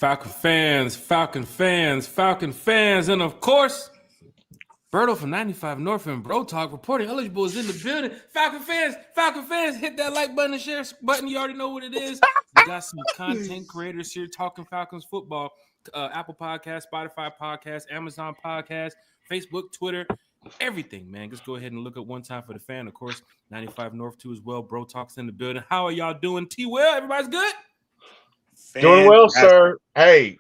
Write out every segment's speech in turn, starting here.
Falcon fans, and of course, Berto from 95 North and Bro Talk reporting eligible is in the building. Falcon fans, hit that like button and share button. You already know what it is. We got some content creators here talking Falcons football. Apple Podcast, Spotify Podcast, Amazon Podcast, Facebook, Twitter, everything, man. Just go ahead and look up One Time for the Fan. Of course, 95 North too as well. Bro Talk's in the building. How are y'all doing? T-Will, everybody's good? Doing well, sir. Hey,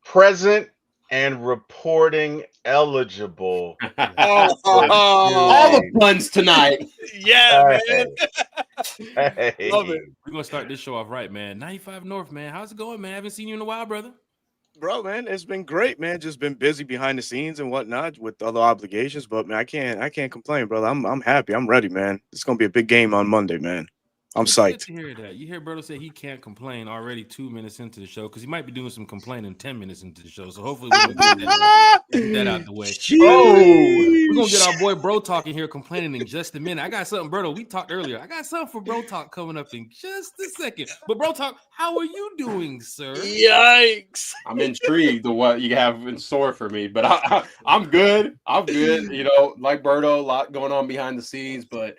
present and reporting eligible. All the puns tonight. Yeah, man. Hey. Love it. We're going to start this show off right, man. 95 North, man. How's it going, man? I haven't seen you in a while, brother. Bro, man, it's been great, man. Just been busy behind the scenes and whatnot with other obligations. But, man, I can't complain, brother. I'm happy. I'm ready, man. It's going to be a big game on Monday, man. I'm psyched. Good to hear that. You hear Berto say he can't complain already 2 minutes into the show because he might be doing some complaining 10 minutes into the show. So hopefully we can get that out the way. We're going to get our boy Bro Talk in here complaining in just a minute. I got something, Berto. We talked earlier. I got something for Bro Talk coming up in just a second. But Bro Talk, how are you doing, sir? Yikes. I'm intrigued to what you have in store for me, but I'm good. I'm good. You know, like Berto, a lot going on behind the scenes, but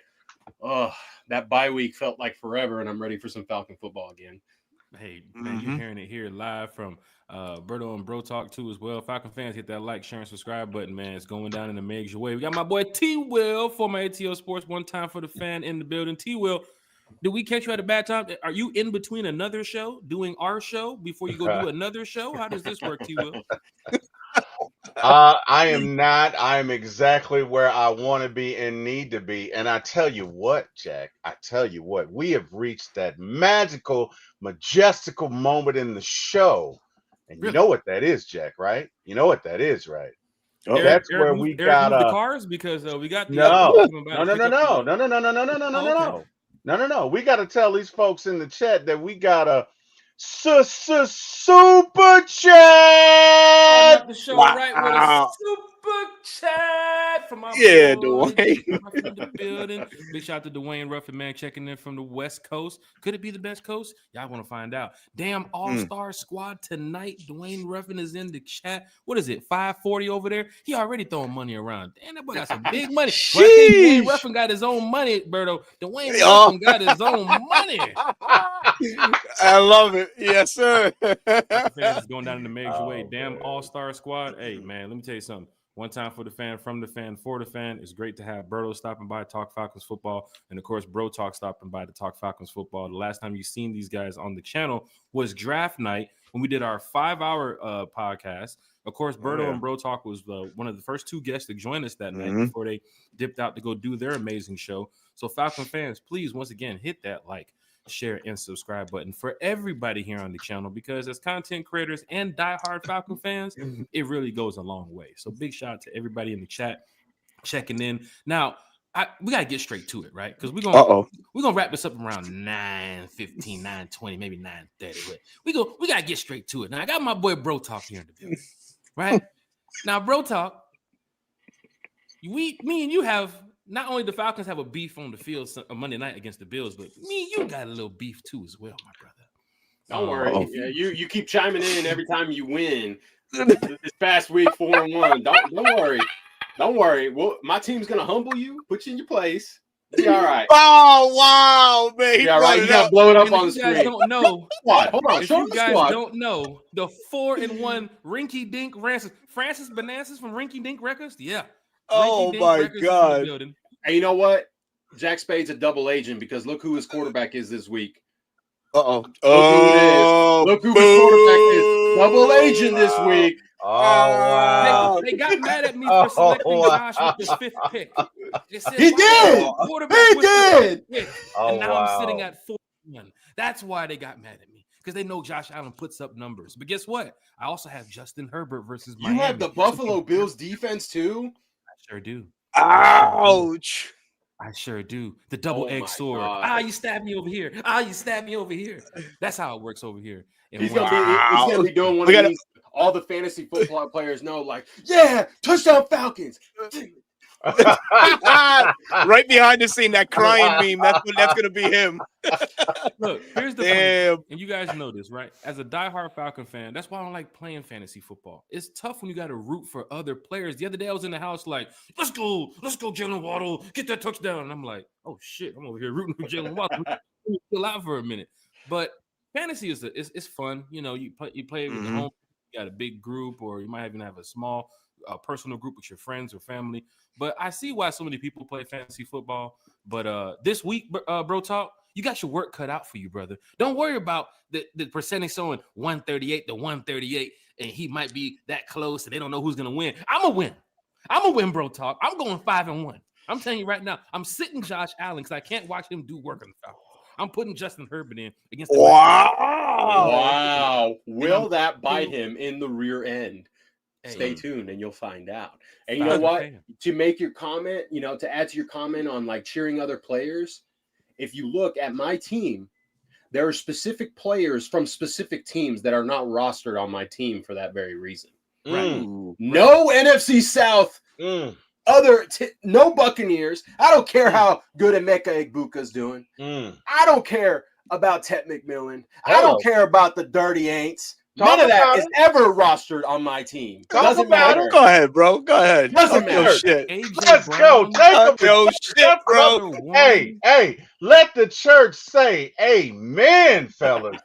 that bye week felt like forever, and I'm ready for some Falcon football again. Hey, man, you're hearing it here live from Berto and Bro Talk too as well. Falcon fans, hit that like, share, and subscribe button, man. It's going down in a major way. We got my boy T-Will, former ATO Sports, One Time for the Fan in the building. T-Will, did we catch you at a bad time? Are you in between another show, doing our show, before you go do another show? How does this work, T-Will? I am not. I am exactly where I want to be and need to be. And I tell you what, Jack, we have reached that magical, majestical moment in the show. And you know what that is, Jack, right? You know what that is, right? Oh, That's where we got the cars because we got the No. We got to tell these folks in the chat that we got a super chat. The show right with a super chat from my boy Dwayne. in the building. Big shout out to Dwayne Ruffin, man, checking in from the West Coast. Could it be the best coast? Y'all want to find out. Damn all-star squad tonight. Dwayne Ruffin is in the chat. What is it? 540 over there. He already throwing money around. Damn, that boy got some big money. Well, I think Dwayne Ruffin got his own money, Berto. Dwayne Ruffin got his own money. I love it. Yes, sir. Fans is going down in the major way. Damn all-star squad. Hey, man, let me tell you something. One time for the fan, from the fan, for the fan. It's great to have Berto stopping by to talk Falcons football. And, of course, Bro Talk stopping by to talk Falcons football. The last time you've seen these guys on the channel was draft night when we did our 5-hour podcast. Of course, Berto and Bro Talk was one of the first two guests to join us that night before they dipped out to go do their amazing show. So, Falcon fans, please, once again, hit that like, share, and subscribe button for everybody here on the channel, because as content creators and diehard Falcon fans, it really goes a long way. So big shout out to everybody in the chat checking in. Now, we got to get straight to it, right? Because we're gonna wrap this up around 9:15, 9:20, maybe 9:30. But we got to get straight to it. Now, I got my boy Bro Talk here in the building, right? Now, Bro Talk, me and you have. Not only the Falcons have a beef on the field Monday night against the Bills, but you got a little beef too as well, my brother. Don't worry. Yeah, you keep chiming in every time you win. This past week, 4-1. Don't worry. Don't worry. Well, my team's gonna humble you, put you in your place. Be all right. Oh wow, man! Be all right. You gotta blow it up on the screen. You guys don't know. Hold on. If you guys don't know, the 4-1 Rinky Dink Francis Bonanzas from Rinky Dink Records, yeah. Oh my God! And you know what? Jack Spade's a double agent because look who his quarterback is this week. Look who his quarterback is. Double agent this week. Oh wow! They got mad at me for selecting Josh with his 5th pick. Said, he did. He did. And now I'm sitting at 4-1. That's why they got mad at me. Because they know Josh Allen puts up numbers. But guess what? I also have Justin Herbert versus Miami. You have the Buffalo Bills defense too? I sure do. Ouch. I sure do. The double edged sword. God. You stabbed me over here. You stabbed me over here. That's how it works over here. He's gonna be doing one of these. All the fantasy football players know, like, yeah, touchdown Falcons. Right behind the scene, that crying meme. That's gonna be him. Look, here's the Damn. thing, and you guys know this, right? As a diehard Falcon fan, that's why I don't like playing fantasy football. It's tough when you got to root for other players. The other day, I was in the house like, let's go, Jalen Waddle, get that touchdown. And I'm like, oh shit, I'm over here rooting for Jalen Waddle. Let me chill out for a minute. But fantasy is fun. You know, you play with the home. You got a big group, or you might even have a small personal group with your friends or family. But I see why so many people play fantasy football. But this week, Bro Talk, you got your work cut out for you, brother. Don't worry about the percentage showing 138 to 138, and he might be that close, and they don't know who's gonna win. I'm gonna win, Bro Talk. I'm going 5-1. I'm telling you right now, I'm sitting Josh Allen because I can't watch him do work on the Falcons. I'm putting Justin Herbert in against the Wow. Will that bite him in the rear end? Stay tuned and you'll find out. And you know what? To make your comment, to add to your comment on like cheering other players, if you look at my team, there are specific players from specific teams that are not rostered on my team for that very reason. Right. No NFC South. No Buccaneers. I don't care how good Emeka Egbuka's doing. I don't care about Ted McMillan. I don't care about the Dirty Aints. None of that is ever rostered on my team. Doesn't matter. Go ahead, bro. Go ahead. Doesn't matter. Shit. Let's go. Take your shit, bro. Hey, let the church say amen, fellas.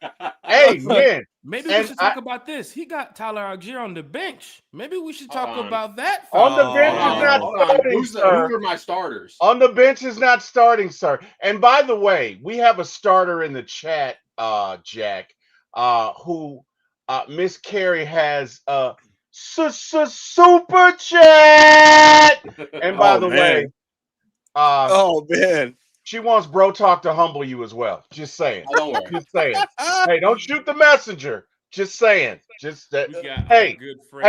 Amen. Maybe we should talk about this. He got Tyler Algier on the bench. Maybe we should talk about that. On the bench is not starting, sir. Who are my starters? On the bench is not starting, sir. And by the way, we have a starter in the chat, Jack, who Miss Carey has super chat. And by the way, man. She wants Bro Talk to humble you as well. Just saying. Don't worry. Just saying. Hey, don't shoot the messenger. Just saying. Just that. Hey,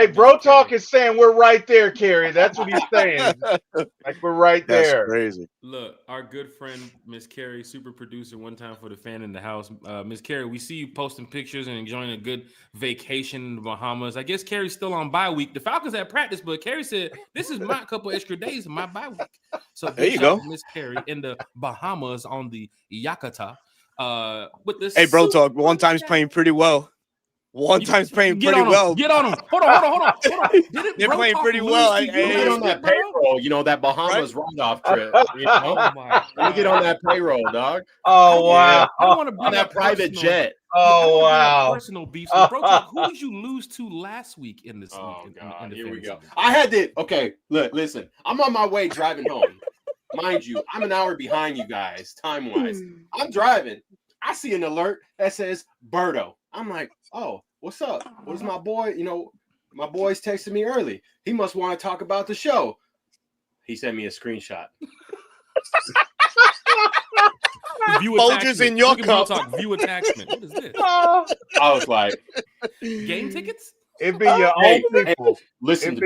Bro Talk is saying we're right there, Carrie. That's what he's saying. Like we're right there. That's crazy. Look, our good friend Miss Carrie, super producer, one time for the fan in the house. Miss Carrie, we see you posting pictures and enjoying a good vacation in the Bahamas. I guess Carrie's still on bye week. The Falcons had practice, but Carrie said this is my couple extra days of my bye week. So there you go, Miss Carrie in the Bahamas on the Yakata. With this, hey, Bro Talk, one time's playing pretty well. One time's playing pretty well. Get on him. Hold on. They're playing pretty well. Get on that payroll, that Bahamas write-off trip. Let me get on that payroll, dog. Oh, wow. I don't want to bring on that private jet. Oh, wow. Personal beef. So, Bro Talk, who did you lose to last week in this? Oh, God. In Here we go. League? I had to. Okay, look, listen. I'm on my way driving home. Mind you, I'm an hour behind you guys, time-wise. I'm driving. I see an alert that says Berto. I'm like, oh, what's up? What is my boy? My boy's texted me early. He must want to talk about the show. He sent me a screenshot. Folgers in your cup. View attachment. What is this? I was like, game tickets? It'd be your own people. Listen to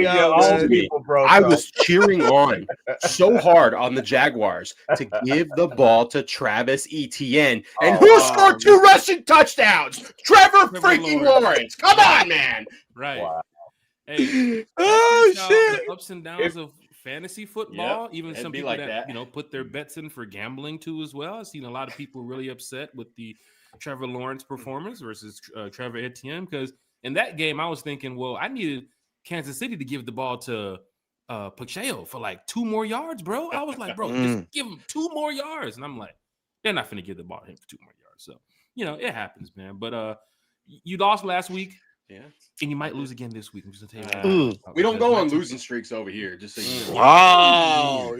me. People, bro. I was cheering on so hard on the Jaguars to give the ball to Travis Etienne. And who scored 2 rushing touchdowns? Trevor freaking Lawrence. Come on, man. Right. Wow. Hey. Shit. The ups and downs of fantasy football. Even some people like that put their bets in for gambling too as well. I've seen a lot of people really upset with the Trevor Lawrence performance versus Trevor Etienne, because in that game, I was thinking, well, I needed Kansas City to give the ball to Pacheco for like 2 more yards, bro. I was like, bro, just give him 2 more yards. And I'm like, they're not going to give the ball to him for 2 more yards. So, it happens, man. But you lost last week. Yeah. And you might lose again this week. I'm just going to tell you that. We don't go on losing streaks over here. Just so you know. Wow.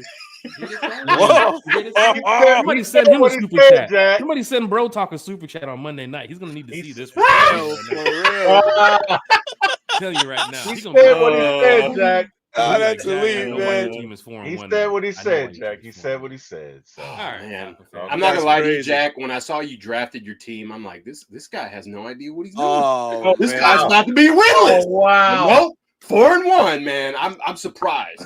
Somebody send him a super chat. Jack. Somebody send Bro Talk a super chat on Monday night. He's gonna need to see this. For real. Tell you right now. He said what he said, Jack. That's elite, man. He said what he said, Jack. He said what he said. So. All right, man. I'm not gonna lie to you, Jack. When I saw you drafted your team, I'm like, this guy has no idea what he's doing. This guy's about to be winless. Oh, wow. 4-1, man. I'm surprised.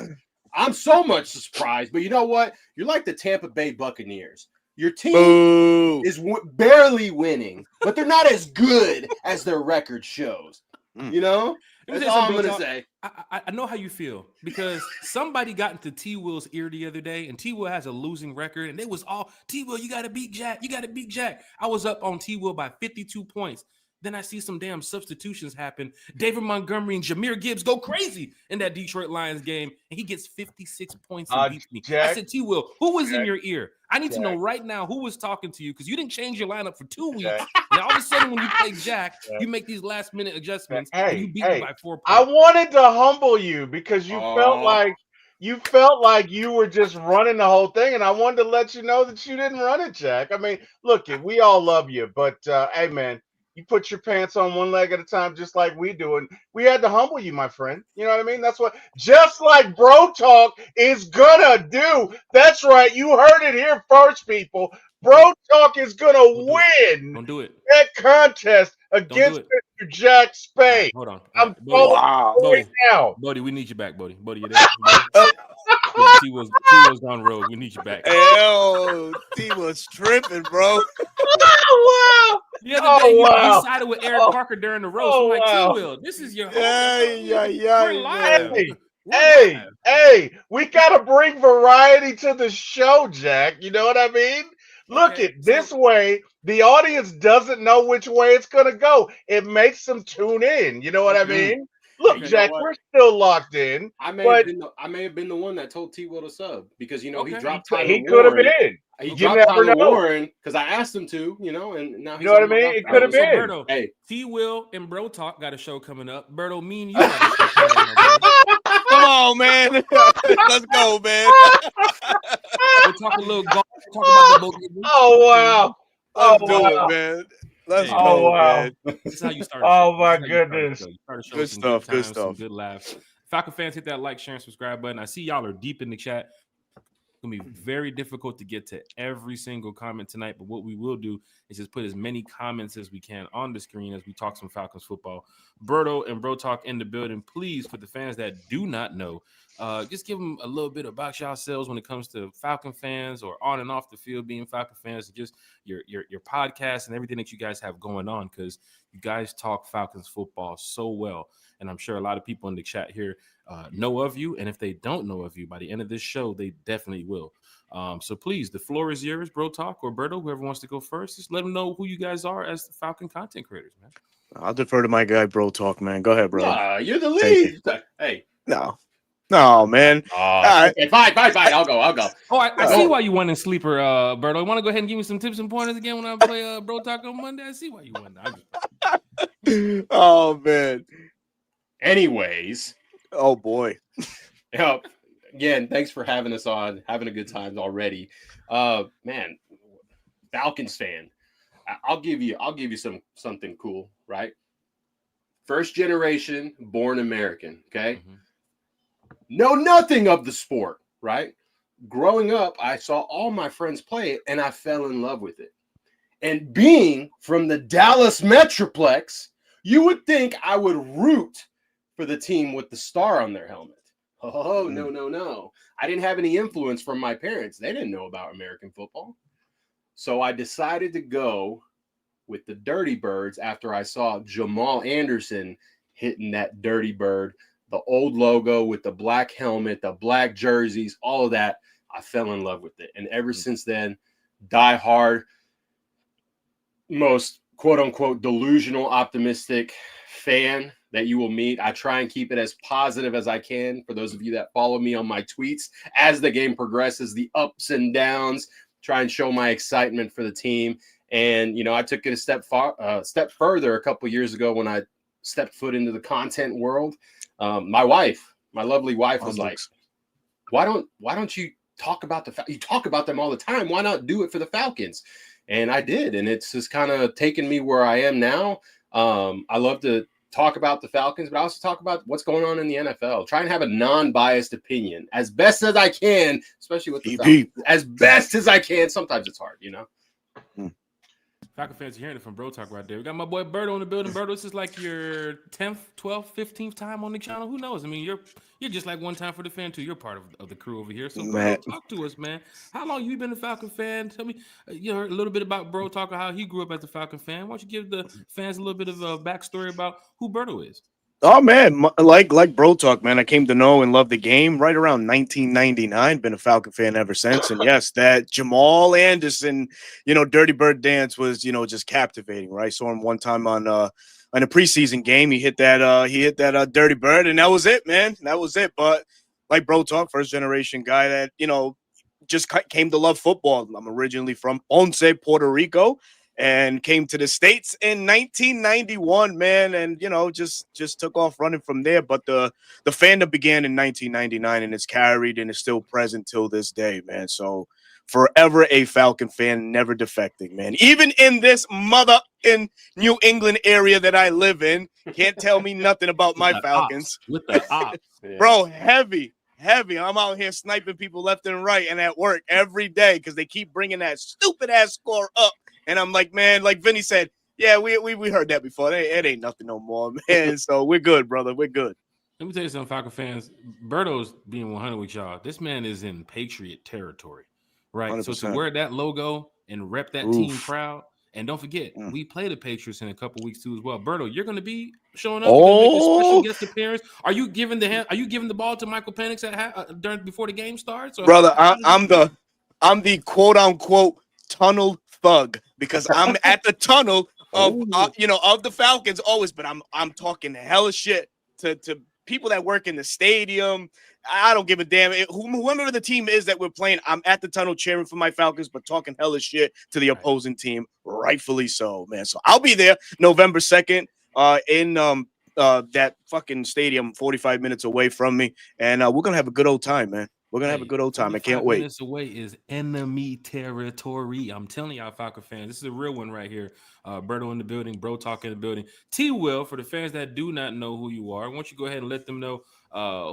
I'm so much surprised, but you know what? You're like the Tampa Bay Buccaneers. Your team is barely winning, but they're not as good as their record shows. That's all I'm going to say. I know how you feel because somebody got into T Will's ear the other day, and T Will has a losing record, and it was all T Will. You got to beat Jack. You got to beat Jack. I was up on T Will by 52 points. Then I see some damn substitutions happen. David Montgomery and Jahmyr Gibbs go crazy in that Detroit Lions game, and he gets 56 points and beats me. Jack, I said, T Will, who was in your ear? I need to Jack. know right now who was talking to you because you didn't change your lineup for 2 weeks. Jack. And all of a sudden, when you play Jack, you make these last minute adjustments and you beat me by 4 points. I wanted to humble you because you felt like you were just running the whole thing, and I wanted to let you know that you didn't run it, Jack. I mean, look, we all love you, but hey, man, you put your pants on one leg at a time, just like we do, and we had to humble you, my friend. You know what I mean? That's what, just like Bro Talk is gonna do. That's right. You heard it here first, people. Bro Talk is gonna win. Don't do it. That contest against Mr. Jack Spade. Hold on. I'm Bodie, now. Bodie, we need you back, Bodie. Bodie, you there? Yeah, T was on road. We need you back. Yo, T was tripping, bro. Wow. The other day, you sided with Eric Parker during the roast. I'm like, T-Will, this is your home. We're live. Hey, we got to bring variety to the show, Jack. You know what I mean? Look, this way, the audience doesn't know which way it's going to go. It makes them tune in. You know what I mean? Look, Jack, we're still locked in. I may have been the one that told T Will to sub because he dropped Tyler Warren. He could have been. He dropped Tyler Warren because I asked him to, and now he's know what I mean? It could have been. Berto, hey, T Will and Bro Talk got a show coming up. Berto, me and you got a show coming up. Come on, man. Let's go, man. We'll talk a little golf. Talk about the boat. Oh wow. Let's do it, man. Let's go, man. This is how you start. Oh my goodness. Good stuff. Good stuff. Good laughs. Falcon fans, hit that like, share, and subscribe button. I see y'all are deep in the chat. It's gonna be very difficult to get to every single comment tonight, but what we will do is just put as many comments as we can on the screen as we talk some Falcons football. Berto and Bro Talk in the building. Please, for the fans that do not know, just give them a little bit about yourselves when it comes to Falcon fans or on and off the field being Falcon fans, just your podcast and everything that you guys have going on, because you guys talk Falcons football so well. And I'm sure a lot of people in the chat here know of you. And if they don't know of you, by the end of this show, they definitely will. So please, the floor is yours, Bro Talk or Berto, whoever wants to go first. Just let them know who you guys are as the Falcon content creators, man. I'll defer to my guy, Bro Talk, man. Go ahead, bro. You're the lead. Hey. No, man. Okay, fine. I'll go. Oh, I see why you won in sleeper, Berto. You want to go ahead and give me some tips and pointers again when I play Bro Talk on Monday? I see why you won. Oh, man. Anyways. Oh, boy. Again, thanks for having us on. Having a good time already. Man, Falcons fan. I'll give you something cool, right? First generation born American, okay? Mm-hmm. Know nothing of the sport, right? Growing up, I saw all my friends play it, and I fell in love with it. And being from the Dallas Metroplex, you would think I would root for the team with the star on their helmet. Oh, no. I didn't have any influence from my parents. They didn't know about American football. So I decided to go with the Dirty Birds after I saw Jamal Anderson hitting that Dirty Bird, the old logo with the black helmet, the black jerseys, all of that. I fell in love with it. And ever since then, die hard, most quote-unquote delusional, optimistic fan that you will meet. I try and keep it as positive as I can for those of you that follow me on my tweets as the game progresses, the ups and downs, try and show my excitement for the team. And, I took it a step further a couple years ago when I stepped foot into the content world. My lovely wife was like, why don't you talk about you talk about them all the time. Why not do it for the Falcons? And I did. And it's just kind of taken me where I am now. I love to talk about the Falcons, but I also talk about what's going on in the NFL. Try and have a non-biased opinion as best as I can, especially with the Falcons. As best as I can. Sometimes it's hard, Falcon fans are hearing it from Bro Talk right there. We got my boy Berto in the building. Berto, this is like your 10th, 12th, 15th time on the channel. Who knows? I mean, you're just like one time for the fan too. You're part of the crew over here. So Berto, talk to us, man. How long you been a Falcon fan? Tell me, you heard a little bit about Bro Talk or how he grew up as a Falcon fan. Why don't you give the fans a little bit of a backstory about who Berto is? Oh man, like bro talk, man. I came to know and love the game right around 1999. Been a Falcon fan ever since. And yes, that Jamal Anderson, Dirty Bird dance was, just captivating. Right, saw him one time on a preseason game. He hit that Dirty Bird, and that was it, man. That was it. But like bro talk, first generation guy that just came to love football. I'm originally from Ponce, Puerto Rico, and came to the States in 1991, man, and just took off running from there. But the fandom began in 1999, and it's carried and is still present till this day, man. So forever a Falcon fan, never defecting, man. Even in this mother in New England area that I live in, can't tell me nothing about my Falcons. With the ops. Yeah. Bro, heavy. I'm out here sniping people left and right and at work every day because they keep bringing that stupid ass score up. And I'm like, man, like Vinny said, yeah, we heard that before. It ain't nothing no more, man. So we're good, brother. We're good. Let me tell you something, Falcon fans. Berto's being 100 with y'all. This man is in Patriot territory, right? 100%. So to wear that logo and rep that team proud. And don't forget, we play the Patriots in a couple weeks too as well. Berto, you're going to be showing up. Make a special guest appearance. Are you giving the ball to Michael Penix before the game starts? Or brother, I'm the quote unquote tunnel thug because I'm at the tunnel of of the Falcons always. But I'm talking hella shit to people that work in the stadium. I don't give a damn. Whoever the team is that we're playing, I'm at the tunnel cheering for my Falcons, but talking hella shit to the opposing team, rightfully so, man. So I'll be there November 2nd in that fucking stadium 45 minutes away from me, and we're going to have a good old time, man. We're going to have a good old time. I can't wait. Minutes away is enemy territory. I'm telling y'all, Falcon fans, this is a real one right here. Berto in the building, Bro Talk in the building. T-Will, for the fans that do not know who you are, why don't you go ahead and let them know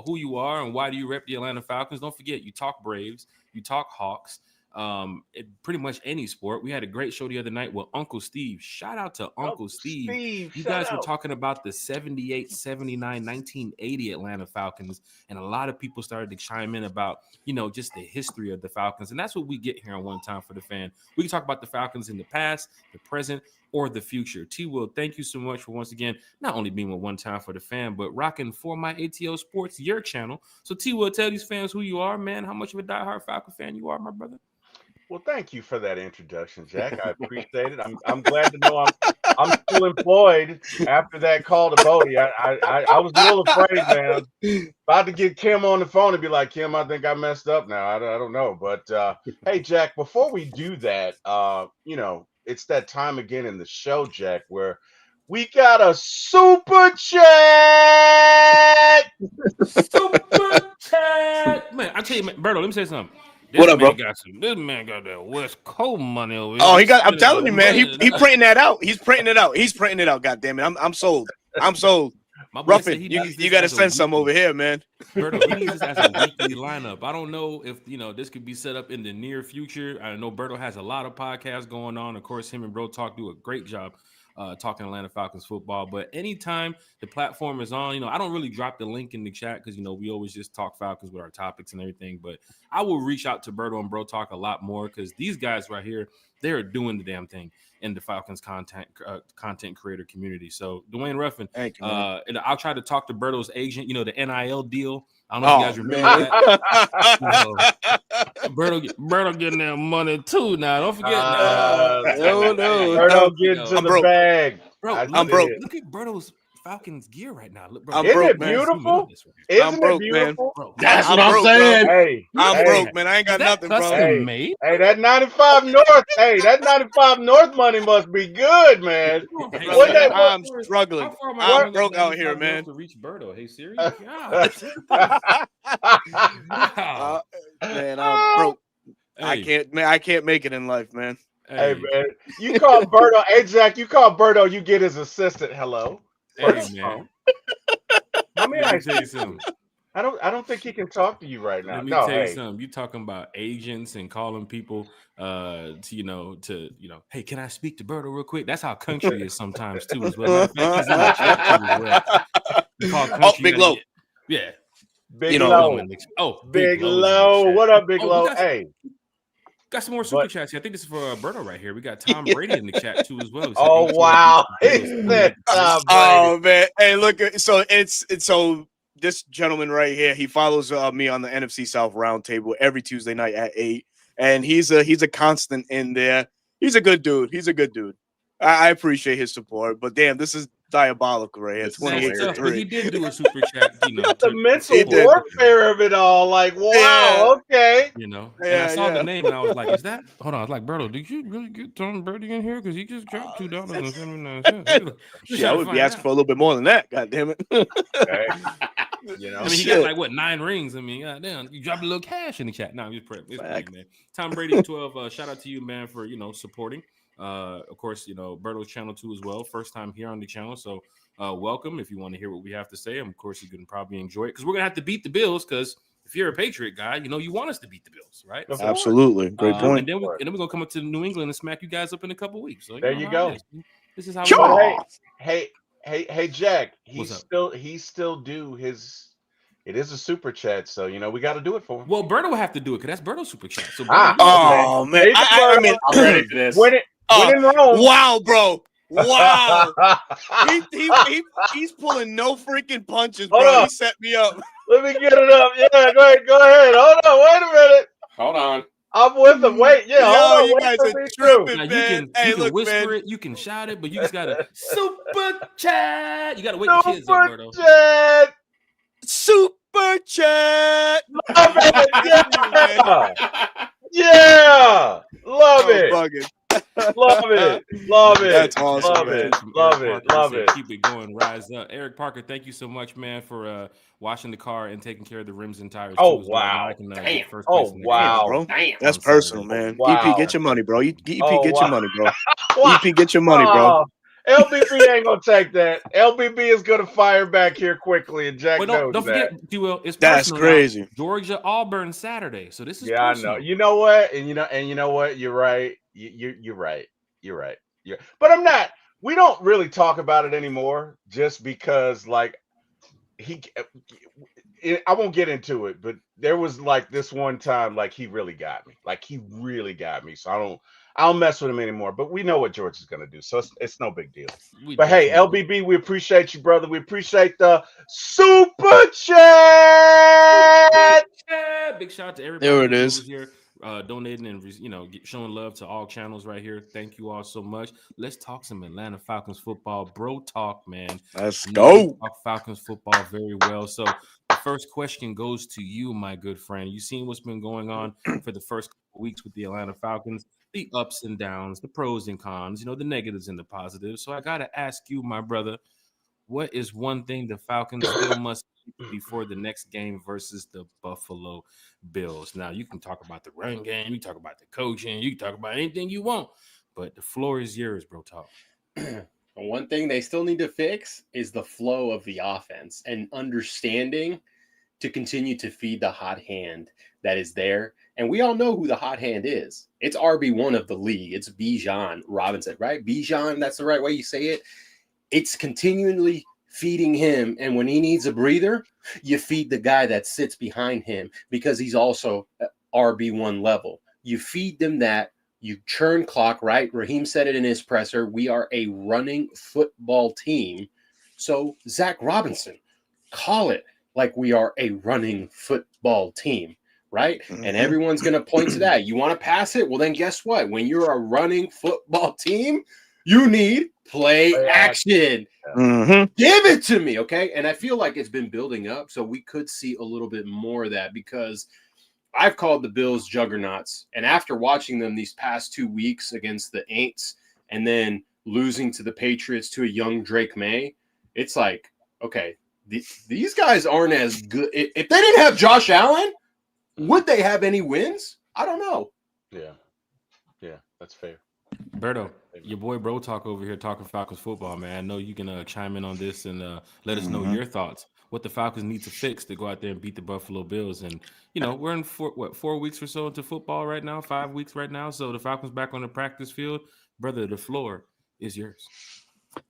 who you are and why do you rep the Atlanta Falcons. Don't forget, you talk Braves, you talk Hawks, pretty much any sport. We had a great show the other night with Uncle Steve. Shout out to Uncle Steve. You guys were talking about the 78, 79, 1980 Atlanta Falcons, and a lot of people started to chime in about, just the history of the Falcons, and that's what we get here on One Time for the Fan. We can talk about the Falcons in the past, the present, or the future. T-Will, thank you so much for once again not only being with One Time for the Fan, but rocking For My ATO Sports, your channel. So T-Will, tell these fans who you are, man, how much of a diehard Falcon fan you are, my brother. Well, thank you for that introduction, Jack. I appreciate it. I'm glad to know I'm still employed after that call to Bodie. I was a little afraid, man. About to get Kim on the phone and be like, Kim, I think I messed up now. I don't know. But hey, Jack, before we do that, it's that time again in the show, Jack, where we got a super chat. Super chat. Man, I tell you, man, Berto, let me say something. What up, bro? This man got that West Coast money over here. Oh, I'm telling you, man. He printing that out. He's printing it out. God damn it. I'm sold. Ruffin, you got to send some over here, man. Berto, he needs this as a weekly lineup. I don't know if this could be set up in the near future. I know Berto has a lot of podcasts going on. Of course, him and Bro Talk do a great job talking Atlanta Falcons football. But anytime the platform is on, I don't really drop the link in the chat because we always just talk Falcons with our topics and everything. But I will reach out to Berto and Bro Talk a lot more because these guys right here, they're doing the damn thing in the Falcons content creator community. So Dwayne Ruffin, thank you, and I'll try to talk to Berto's agent, the NIL deal. I don't know if you guys remember that. Berto getting that money too now. Don't forget. No. Berto getting to the bag. Bro, I'm broke. Look at Berto's Falcons gear right now. Look, bro, Isn't it beautiful? I'm broke, man. Bro, that's what I'm saying. Hey, I'm broke, man. I ain't got nothing, bro. Made? Hey, that 95 North. Hey, that 95 North money must be good, man. I'm struggling. I'm broke out here, man. To reach Berto. Hey, Siri. Man, I'm broke. Hey. I can't make it in life, man. Hey, man. You call Berto. Hey, Jack, you call Berto, you get his assistant. Hello. Hey, man. Let me tell you something. I don't think he can talk to you right now. Let me tell you something. You talking about agents and calling people to hey, can I speak to Berto real quick? That's how country is sometimes too as well. Big Low. Yeah. Big Low. Big Low. What up, Big Low? Hey. Got some more super But chats here. I think this is for Berto right here. We got Tom Brady in the chat too as well. He said oh ATL wow, beats the he Bills. said Tom Brady. Oh man, hey, look. So it's so this gentleman right here. He follows me on the NFC South Roundtable every Tuesday night at 8, and he's a constant in there. He's a good dude. He's a good dude. I appreciate his support, but damn, this is diabolical right here. This is 28 to Tough, but he 3. did do a super chat. You know, The to mental He did. warfare of it all. Like, wow, Yeah. okay. You know, Yeah, and I saw yeah. the name and I was like, "Is that?" Hold on, I was like, "Berto, did you really get Tom Brady in here? Because he just dropped $2.79." Shit, I would be asking for a little bit more than that. God damn it. Okay. You know, I mean, he Shit. got like what 9 rings. I mean, goddamn, you drop a little cash in the chat. No, I'm just playing, man. Tom Brady 12. Shout out to you, man, for supporting. Of course, Berto's channel too as well. First time here on the channel, so welcome. If you want to hear what we have to say, of course you can probably enjoy it because we're gonna have to beat the Bills. Because if you're a Patriot guy, you want us to beat the Bills, right? Absolutely, great point. And then we're gonna come up to New England and smack you guys up in a couple weeks. So there you go. This is how. But hey, Jack. He's What's still due his. It is a super chat, so we got to do it for him. Well, Berto will have to do it because that's Berto's super chat. So Oh man, I mean, I'm ready for this. When in Rome. Wow, bro. Wow. He's pulling no freaking punches, bro. Hold on. He set me up. Let me get it up. Yeah, go ahead. Hold on, wait a minute. Hold on. I'm with him. Wait, yeah. Yo, you wait guys for are me through. tripping, Now, man. you can whisper it, you can shout it, but you just gotta super chat. You gotta wake the kids up, Berto. Chat. Super chat. Love it. Yeah. Love it. Love it. Love it. That's awesome, Love man. it. Love it. Love it. Keep it going. Rise up. Eric Parker, thank you so much, man, for washing the car and taking care of the rims and tires. Oh, too, as well. Now wow. I can, Damn. first Oh, place in the wow. car. Bro. Damn. That's I'm sorry. personal, man. Wow. EP, get your money, bro. EP, Oh, get wow. your money, bro. EP, get your money, bro. LBB ain't gonna take that. LBB is gonna fire back here quickly, and Jack knows don't that. forget, Duel. It's That's personal now. crazy. Georgia Auburn Saturday. So this is Yeah, personal. I know. You know what? And you know what? You're right. You're right. You're right. Yeah, but I'm not. We don't really talk about it anymore, just because I won't get into it, but there was like this one time, like he really got me. So I don't mess with him anymore. But we know what George is gonna do, so it's no big deal. But hey, LBB, we appreciate you, brother. We appreciate the super chat. Big shout out to everybody. There it who is. was here, donating and showing love to all channels right here. Thank you all so much. Let's talk some Atlanta Falcons football, bro. Talk, man. Let's go. Talk Falcons football very well. So the first question goes to you, my good friend. You seen what's been going on for the first couple weeks with the Atlanta Falcons, the ups and downs, the pros and cons, the negatives and the positives. So I gotta ask you, my brother, what is one thing the Falcons still must do before the next game versus the Buffalo Bills? Now, you can talk about the run game, you can talk about the coaching, you can talk about anything you want, but the floor is yours, bro. Talk. One thing they still need to fix is the flow of the offense and understanding to continue to feed the hot hand that is there. And we all know who the hot hand is. It's RB1 of the league. It's Bijan Robinson, right? Bijan, that's the right way you say it. It's continually feeding him. And when he needs a breather, you feed the guy that sits behind him because he's also RB1 level. You feed them that. You churn clock, right? Raheem said it in his presser. We are a running football team. So, Zach Robinson, call it like we are a running football team, right? Mm-hmm. And everyone's going to point to that. You want to pass it? Well, then guess what? When you're a running football team, you need play action. Mm-hmm. Give it to me, okay? And I feel like it's been building up, so we could see a little bit more of that because I've called the Bills juggernauts. And after watching them these past 2 weeks against the Aints and then losing to the Patriots to a young Drake May, it's like, okay, these guys aren't as good. If they didn't have Josh Allen, would they have any wins? I don't know. Yeah, that's fair. Berto, your boy Bro Talk over here talking Falcons football, man. I know you can chime in on this and let us know your thoughts. What the Falcons need to fix to go out there and beat the Buffalo Bills. And, we're in 4 weeks or so into football right now, 5 weeks right now. So the Falcons back on the practice field. Brother, the floor is yours.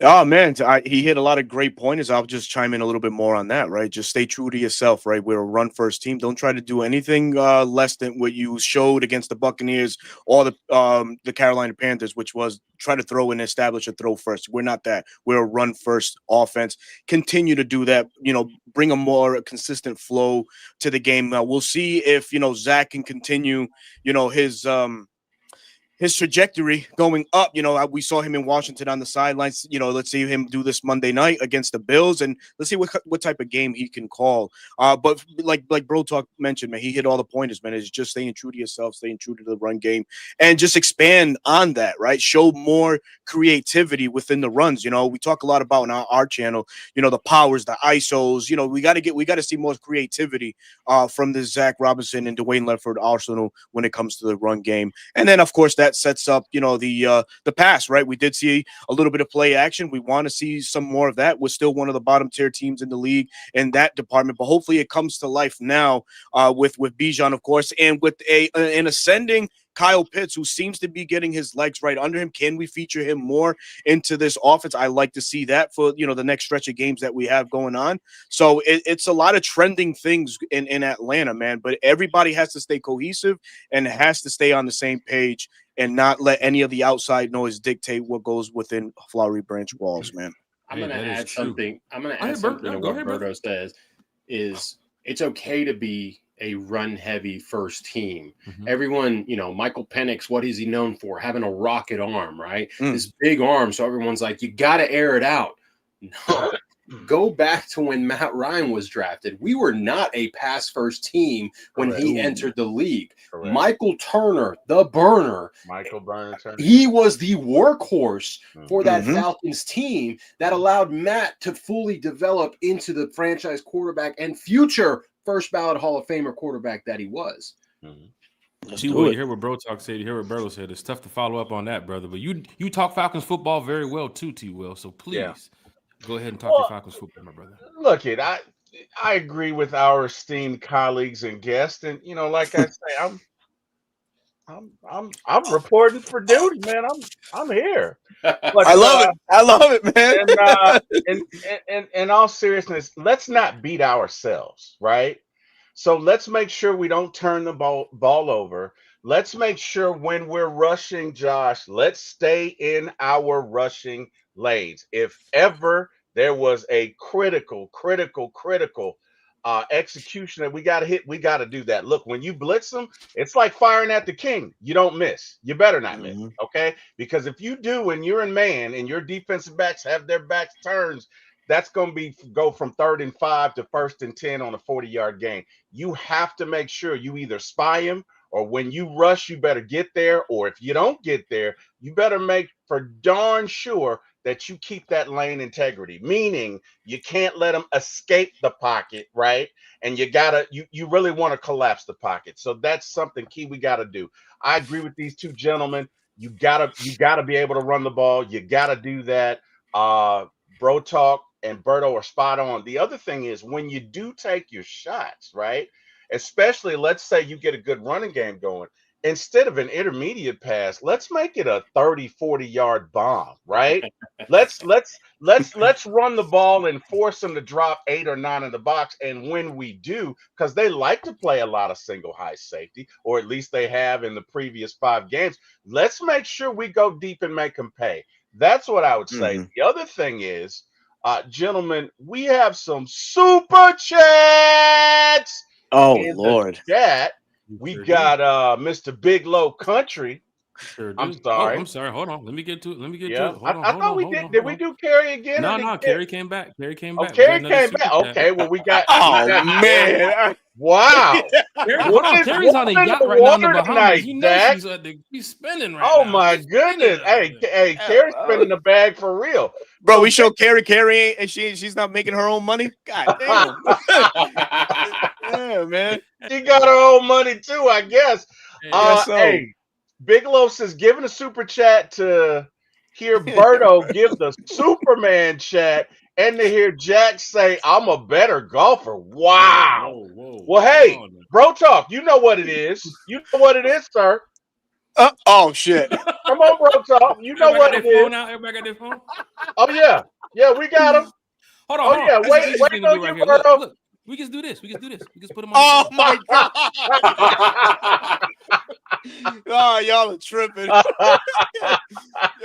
Oh man, he hit a lot of great pointers. I'll just chime in a little bit more on that, right? Just stay true to yourself, right? We're a run first team. Don't try to do anything less than what you showed against the Buccaneers or the Carolina Panthers, which was try to throw and establish a throw first. We're not that. We're a run first offense. Continue to do that. Bring a more consistent flow to the game. We'll see if Zach can continue. His trajectory going up. We saw him in Washington on the sidelines. Let's see him do this Monday night against the Bills, and let's see what type of game he can call. But like Bro Talk mentioned, man, he hit all the pointers, man. It's just staying true to yourself, staying true to the run game, and just expand on that, right? Show more creativity within the runs. We talk a lot about on our channel, the powers, the ISOs. We got to see more creativity from the Zach Robinson and Dwayne Ledford arsenal when it comes to the run game. And then, of course, that sets up, the pass, right? We did see a little bit of play action. We want to see some more of that. We're still one of the bottom tier teams in the league in that department, but hopefully it comes to life now with Bijan, of course, and with an ascending Kyle Pitts, who seems to be getting his legs right under him. Can we feature him more into this offense? I like to see that for the next stretch of games that we have going on. So it's a lot of trending things in Atlanta, man. But everybody has to stay cohesive and has to stay on the same page and not let any of the outside noise dictate what goes within Flowery Branch walls, man. I'm going to add something. I'm going to add something to what Berto says. Is it's okay to be a run-heavy first team. Mm-hmm. Everyone, Michael Penix, what is he known for? Having a rocket arm, right? This big arm. So everyone's like, you got to air it out. No. Go back to when Matt Ryan was drafted. We were not a pass-first team when he entered the league. Correct. Michael Turner, the burner. Michael Turner. He was the workhorse for that Falcons team that allowed Matt to fully develop into the franchise quarterback and future first ballot Hall of Famer quarterback that he was. See, you hear what Bro Talk said, you hear what Berlo said. It's tough to follow up on that, brother. But you talk Falcons football very well too, T. Will. So please go ahead and talk your Falcons football, my brother. Look, I agree with our esteemed colleagues and guests, and like I say, I'm reporting for duty, man. I'm here. But, I love it, man. And in all seriousness, let's not beat ourselves, right? So let's make sure we don't turn the ball over. Let's make sure when we're rushing, Josh, let's stay in our rushing lanes. If ever there was a critical execution that we got to hit, we got to do that. Look, when you blitz them, it's like firing at the king. You don't miss. You better not miss, okay? Because if you do and you're in man and your defensive backs have their backs turns, that's going to go from 3rd and 5 to 1st and 10 on a 40-yard gain. You have to make sure you either spy him, or when you rush, you better get there. Or if you don't get there, you better make for darn sure that you keep that lane integrity, meaning you can't let them escape the pocket, right? And you really want to collapse the pocket. So that's something key we got to do. I agree with these two gentlemen. You gotta be able to run the ball. You gotta do that. Bro Talk and Berto are spot on. The other thing is when you do take your shots, right? Especially, let's say you get a good running game going. Instead of an intermediate pass, let's make it a 30, 40-yard bomb, right? Let's run the ball and force them to drop 8 or 9 in the box. And when we do, because they like to play a lot of single high safety, or at least they have in the previous 5 games, let's make sure we go deep and make them pay. That's what I would say. The other thing is, gentlemen, we have some super chats. Oh, Lord. Chat. We got Mr. Big Low Country. Sure do. I'm sorry. I'm sorry. Hold on. Let me get to it. I thought we did. Did we do Kerry again? No. Kerry came back. Kerry came back. Kerry came back. Okay. Well, we got. Man. Wow. Kerry's on a yacht right now in the Bahamas. You know he's spinning right now. Oh my goodness. Hey, Kerry's spinning the bag for real. Bro, we show Kerry, and she's not making her own money. God damn. Yeah, man. She got her own money too, I guess. Hey, Bigelow says, giving a super chat to hear Berto give the Superman chat and to hear Jack say, I'm a better golfer. Wow. Whoa. Well, hey, Bro Talk, you know what it is. You know what it is, sir. Oh shit! Come on, bro, talk. You know what got it their phone is. out. Everybody got their phone. Oh yeah, we got him. Hold on, Oh hold yeah, on. This is the easiest wait thing to on do right you, here. bro. Look. We can do this. We can just put them on. Oh The my god! Oh, y'all are tripping.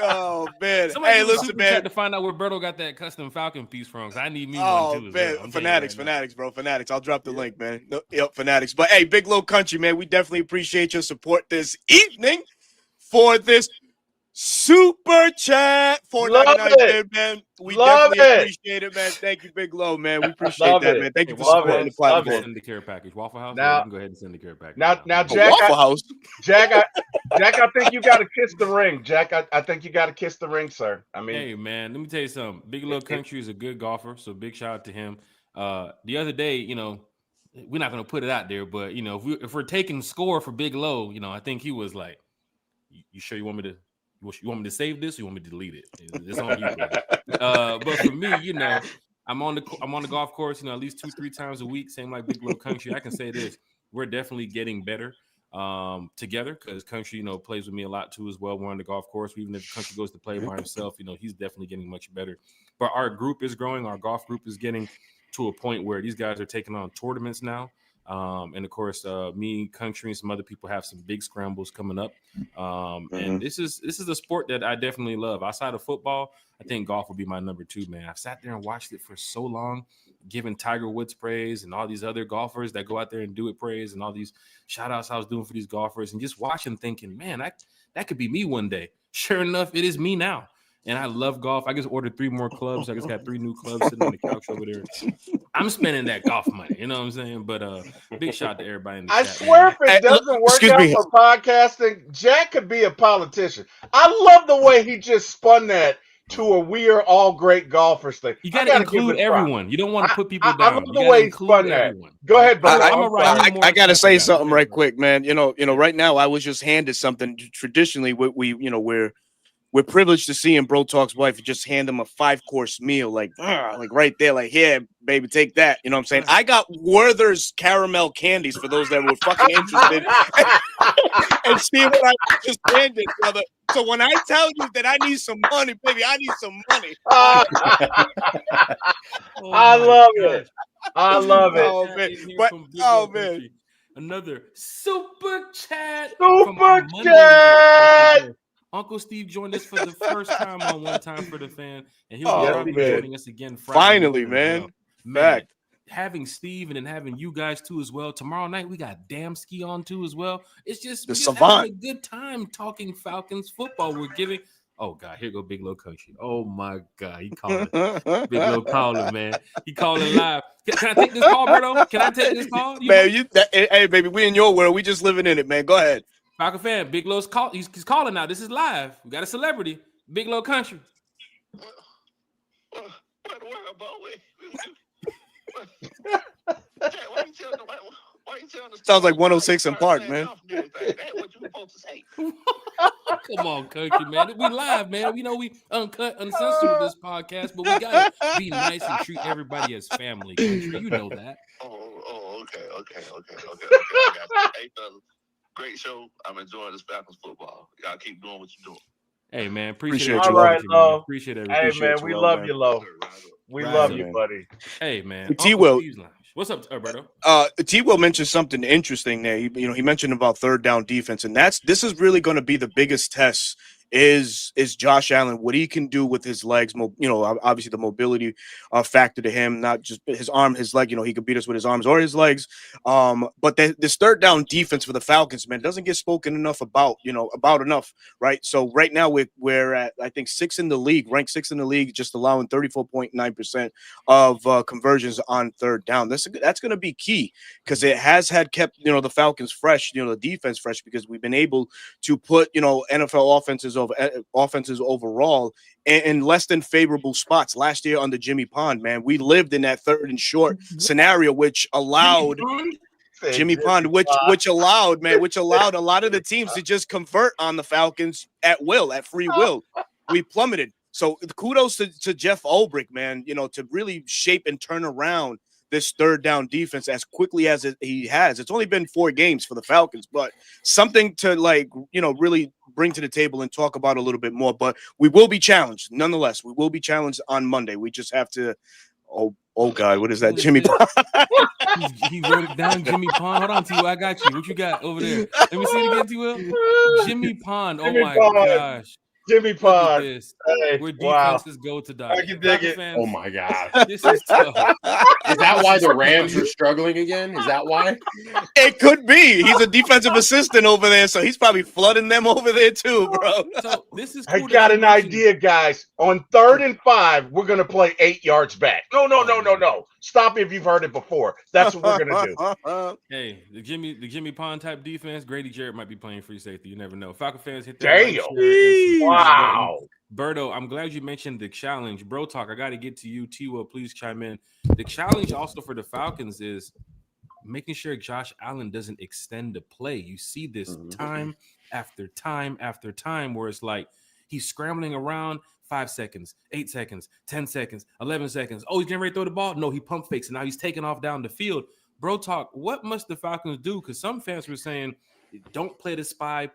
Oh man! Somebody Hey, give a listen, super man. chat to find out where Berto got that custom Falcon piece from. Cause I need me one Oh too. man, Well. Fanatics, bro. Fanatics. I'll drop the link, man. Yep, Fanatics. But hey, Big Low Country, man, we definitely appreciate your support this evening for this super chat. Love $4.99 it. bid, man. We Love definitely it. appreciate it, man. Thank you, Big Low, man. We appreciate Love that, it. man. Thank you for Love supporting it. the Love platform. Send the care package. Waffle House. Now- you can go ahead and send the care package. Now, A Jack, Waffle House. Jack, I think you got to kiss the ring. Jack, I think you got to kiss the ring, sir. I mean, Hey man, let me tell you something. Big Low Country is a good golfer, so big shout out to him. The other day, we're not gonna put it out there, but if we're taking score for Big Low, I think he was like, "You sure you want me to? You want me to save this? Or you want me to delete it? It's on you, brother." But for me, I'm on the golf course, at least 2-3 times a week. Same like Big Low Country. I can say this: we're definitely getting better together, because Country plays with me a lot too as well. We're on the golf course. Even if Country goes to play by himself, he's definitely getting much better. But our group is growing. Our golf group is getting to a point where these guys are taking on tournaments now. And of course, me, Country, and some other people have some big scrambles coming up. And this is a sport that I definitely love. Outside of football, I think golf will be my number 2, man. I've sat there and watched it for so long, giving Tiger Woods praise and all these other golfers that go out there and do it praise, and all these shout outs I was doing for these golfers, and just watching, thinking, man, that could be me one day. Sure enough, it is me now. And I love golf. I just ordered 3 more clubs. I just got 3 new clubs sitting on the couch over there. I'm spending that golf money. You know what I'm saying? But big shout out to everybody in the chat. I swear, Man. if it doesn't work out for podcasting, Jack could be a politician. I love the way he just spun that to a "we are all great golfers" thing. You got to include everyone. You don't want to put people down. I love the way he spun that. Go ahead, I got to say something right quick, man. Right now I was just handed something. Traditionally, we're privileged to see Bro Talk's wife just hand him a 5-course meal, like right there, like, here, baby, take that. You know what I'm saying? I got Werther's caramel candies for those that were fucking interested. And see what I just handed, brother. So when I tell you that I need some money, baby, I need some money. I love it. I love it. Oh man! But man, another super chat. Super chat. Uncle Steve joined us for the first time on One Time for the Fan, and he'll be joining us again Friday. Finally, man. Man, having Steve and then having you guys too as well. Tomorrow night we got Damski on too as well. It's just having a good time talking Falcons football. We're giving. Oh God, here go Big Low Country. Oh my God, he calling. Big Low calling, man. He calling live. Can I take this call, Berto? Can I take this call? Hey, baby, we in your world. We just living in it, man. Go ahead. Falcon fan, Big Low's call. He's calling now. This is live. We got a celebrity, Big Low Country. Sounds like 106 in Park, man. Come on, Country, man. We live, man. We uncut, uncensored with this podcast, but we gotta be nice and treat everybody as family. Country, you know that. Okay. Hey, fellas. Great show. I'm enjoying this Falcons football. Y'all keep doing what you're doing. Hey, man. Appreciate you. All right, Lo. Appreciate it. Hey, man. We love you, Lo. We love you, buddy. Hey, man. T-Will. What's up, Alberto? T-Will mentioned something interesting there. He mentioned about third down defense, and this is really going to be the biggest test. Is Josh Allen, what he can do with his legs, obviously the mobility factor to him, not just his arm, his leg, he could beat us with his arms or his legs. But this third down defense for the Falcons, man, doesn't get spoken enough about enough, right? So right now we're at, I think, ranked 6th in the league, just allowing 34.9% of conversions on third down. That's going to be key, because it has kept the Falcons fresh, the defense fresh, because we've been able to put NFL offenses overall in less than favorable spots. Last year under Jimmy Pond, man, we lived in that third and short scenario, which allowed Jimmy Pond, which allowed a lot of the teams to just convert on the Falcons at free will. We plummeted. So kudos to Jeff Ulbrich, man, to really shape and turn around this third down defense as quickly as he has. It's only been 4 games for the Falcons, but something to really bring to the table and talk about a little bit more. But we will be challenged. Nonetheless, we will be challenged on Monday. We just have to Oh God, what is that? Jimmy Pond. He wrote it down, Jimmy Pond. Hold on, T. I got you. What you got over there? Let me see it again, T. Will. Jimmy Pond. Oh my gosh. Jimmy Look at Pond. this. Hey, Where wow. defenses go to die. I can dig it. Oh my God. This is tough. Is that why the Rams are struggling again? Is that why? It could be. He's a defensive assistant over there, so he's probably flooding them over there too, bro. So this is cool. I got an idea, guys. On 3rd and 5, we're gonna play 8 yards back. No. Stop if you've heard it before. That's what we're gonna do. Hey, the Jimmy Pond type defense, Grady Jarrett might be playing free safety. You never know. Falcon fans hit that. Damn. Wow. Berto, I'm glad you mentioned the challenge. Bro Talk, I got to get to you. T-Will, please chime in. The challenge also for the Falcons is making sure Josh Allen doesn't extend the play. You see this time after time after time where it's like he's scrambling around 5 seconds, 8 seconds, 10 seconds, 11 seconds. Oh, he's getting ready to throw the ball? No, he pump fakes, and now he's taking off down the field. Bro Talk, what must the Falcons do? Because some fans were saying, don't play the spy,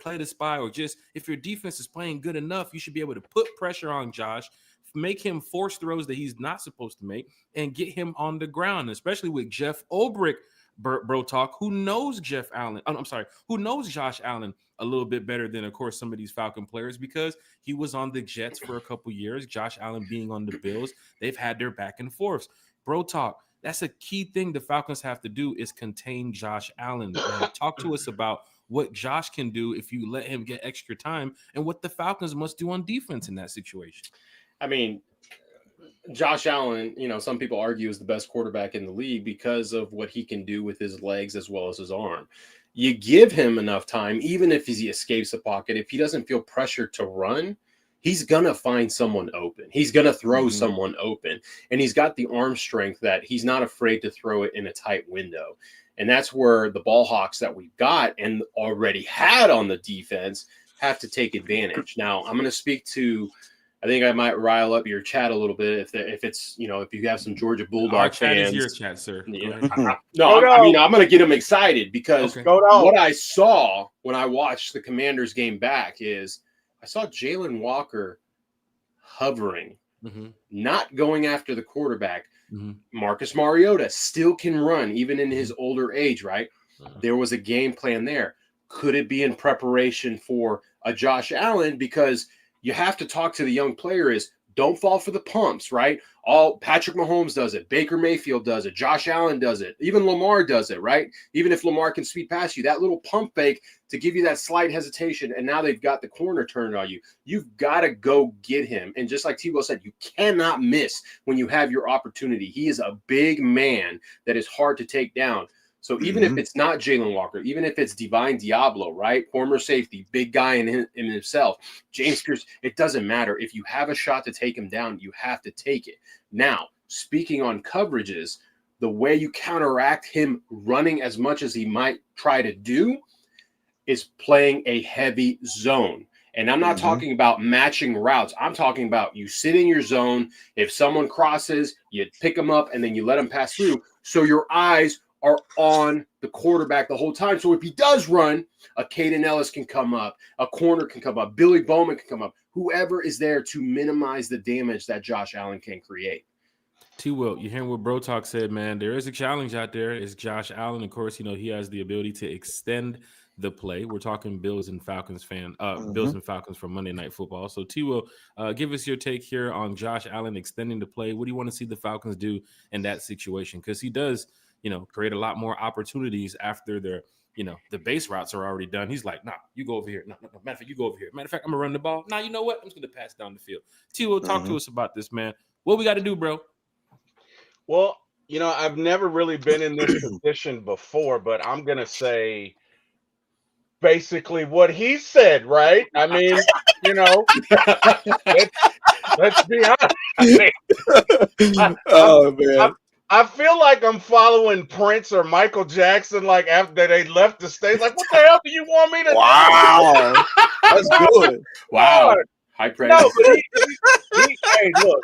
or just if your defense is playing good enough, you should be able to put pressure on Josh, make him force throws that he's not supposed to make, and get him on the ground, especially with Jeff Ulbrich, Bro Talk, who knows who knows Josh Allen a little bit better than, of course, some of these Falcon players because he was on the Jets for a couple years. Josh Allen being on the Bills, they've had their back and forths. Bro Talk, that's a key thing the Falcons have to do is contain Josh Allen. Talk to us about what Josh can do if you let him get extra time and what the Falcons must do on defense in that situation. I mean, Josh Allen, some people argue is the best quarterback in the league because of what he can do with his legs as well as his arm. You give him enough time, even if he escapes the pocket, if he doesn't feel pressure to run, he's going to find someone open. He's going to throw someone open. And he's got the arm strength that he's not afraid to throw it in a tight window. And that's where the ball hawks that we've got and already had on the defense have to take advantage. Now, I'm going to speak to, I think I might rile up your chat a little bit if it's, if you have some Georgia Bulldog fans. Chat is your chat, sir. I'm going to get them excited because okay. What I saw when I watched the Commanders game back is I saw Jalen Walker hovering, not going after the quarterback. Marcus Mariota still can run even in his older age, right? There was a game plan there. Could it be in preparation for a Josh Allen? Because you have to talk to the young player is don't fall for the pumps, right? Patrick Mahomes does it. Baker Mayfield does it. Josh Allen does it. Even Lamar does it, right? Even if Lamar can speed past you, that little pump fake to give you that slight hesitation, and now they've got the corner turned on you. You've got to go get him. And just like T-Will said, you cannot miss when you have your opportunity. He is a big man that is hard to take down. So even if it's not Jalen Walker, even if it's Divine Diablo, right? Former safety, big guy in himself, James Pierce, it doesn't matter. If you have a shot to take him down, you have to take it. Now, speaking on coverages, the way you counteract him running as much as he might try to do is playing a heavy zone. And I'm not talking about matching routes. I'm talking about you sit in your zone. If someone crosses, you pick them up and then you let them pass through. So your eyes are on the quarterback the whole time. So if he does run, a Caden Ellis can come up, a corner can come up, Billy Bowman can come up, whoever is there to minimize the damage that Josh Allen can create. T-Will, you hearing what Bro Talk said, man. There is a challenge out there. It's Josh Allen. Of course, he has the ability to extend the play. We're talking Bills and Falcons Bills and Falcons for Monday Night Football. So T-Will, give us your take here on Josh Allen extending the play. What do you want to see the Falcons do in that situation? Because he does create a lot more opportunities after the base routes are already done. He's like, nah, you go over here. No. Matter of fact, you go over here. Matter of fact, I'm going to run the ball. Nah, you know what? I'm just going to pass down the field. T-Will, talk to us about this, man. What we got to do, bro? Well, I've never really been in this position before, but I'm going to say basically what he said, right? I mean, let's be honest. Man. I feel like I'm following Prince or Michael Jackson, like after they left the stage. Like, what the hell do you want me to do? Wow. That's good. Wow. High praise. No, but hey, look.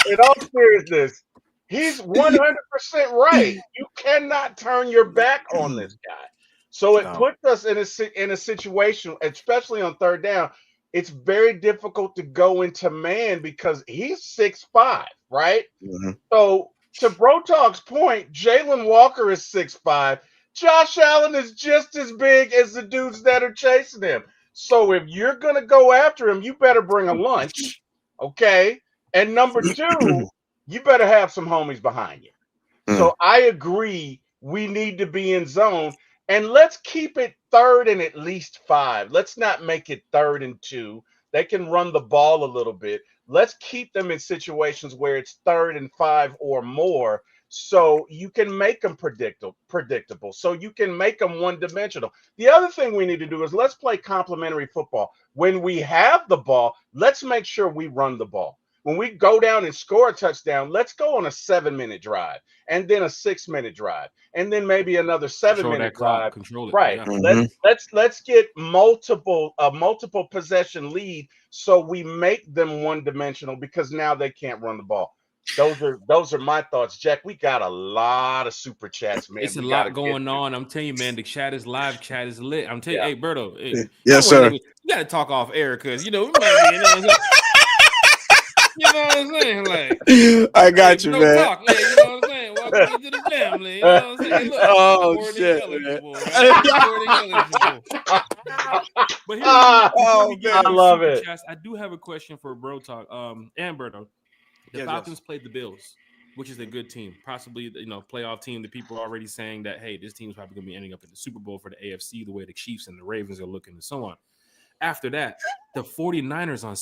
In all seriousness, He's 100% right. You cannot turn your back on this guy. So it No. puts us in a situation, especially on third down. It's very difficult to go into man because he's 6'5", right? Mhm. So to Bro Talk's point, Jalen Walker is 6'5". Josh Allen is just as big as the dudes that are chasing him. So if you're gonna go after him, you better bring a lunch, okay? And number two, you better have some homies behind you. So I agree, we need to be in zone, and let's keep it 3rd and at least 5. Let's not make it 3rd and 2. They can run the ball a little bit. Let's keep them in situations where it's 3rd and 5 or more, so you can make them predictable. So you can make them one-dimensional. The other thing we need to do is let's play complementary football. When we have the ball, let's make sure we run the ball. When we go down and score a touchdown, let's go on a 7-minute drive, and then a 6-minute drive, and then maybe another 7-minute drive. Control it. Right. Yeah. Let's get multiple possession lead, so we make them one-dimensional because now they can't run the ball. Those are my thoughts, Jack. We got a lot of super chats, man. It's a lot going on. I'm telling you, man, the chat is live, chat is lit. I'm telling you, hey, Berto, hey, Yes, sir. You got to talk off air because, we might be, you know what I'm saying? Like, I got you, no man. talk. Yeah, you know what I'm saying? Welcome to the family. You know what I'm saying? Look, Oh, shit, But here, I love it. Chats, I do have a question for Bro Talk. And Berto. The Falcons played the Bills, which is a good team, possibly playoff team. The people are already saying that, hey, this team's probably going to be ending up in the Super Bowl for the AFC, the way the Chiefs and the Ravens are looking, and so on. After that, the 49ers on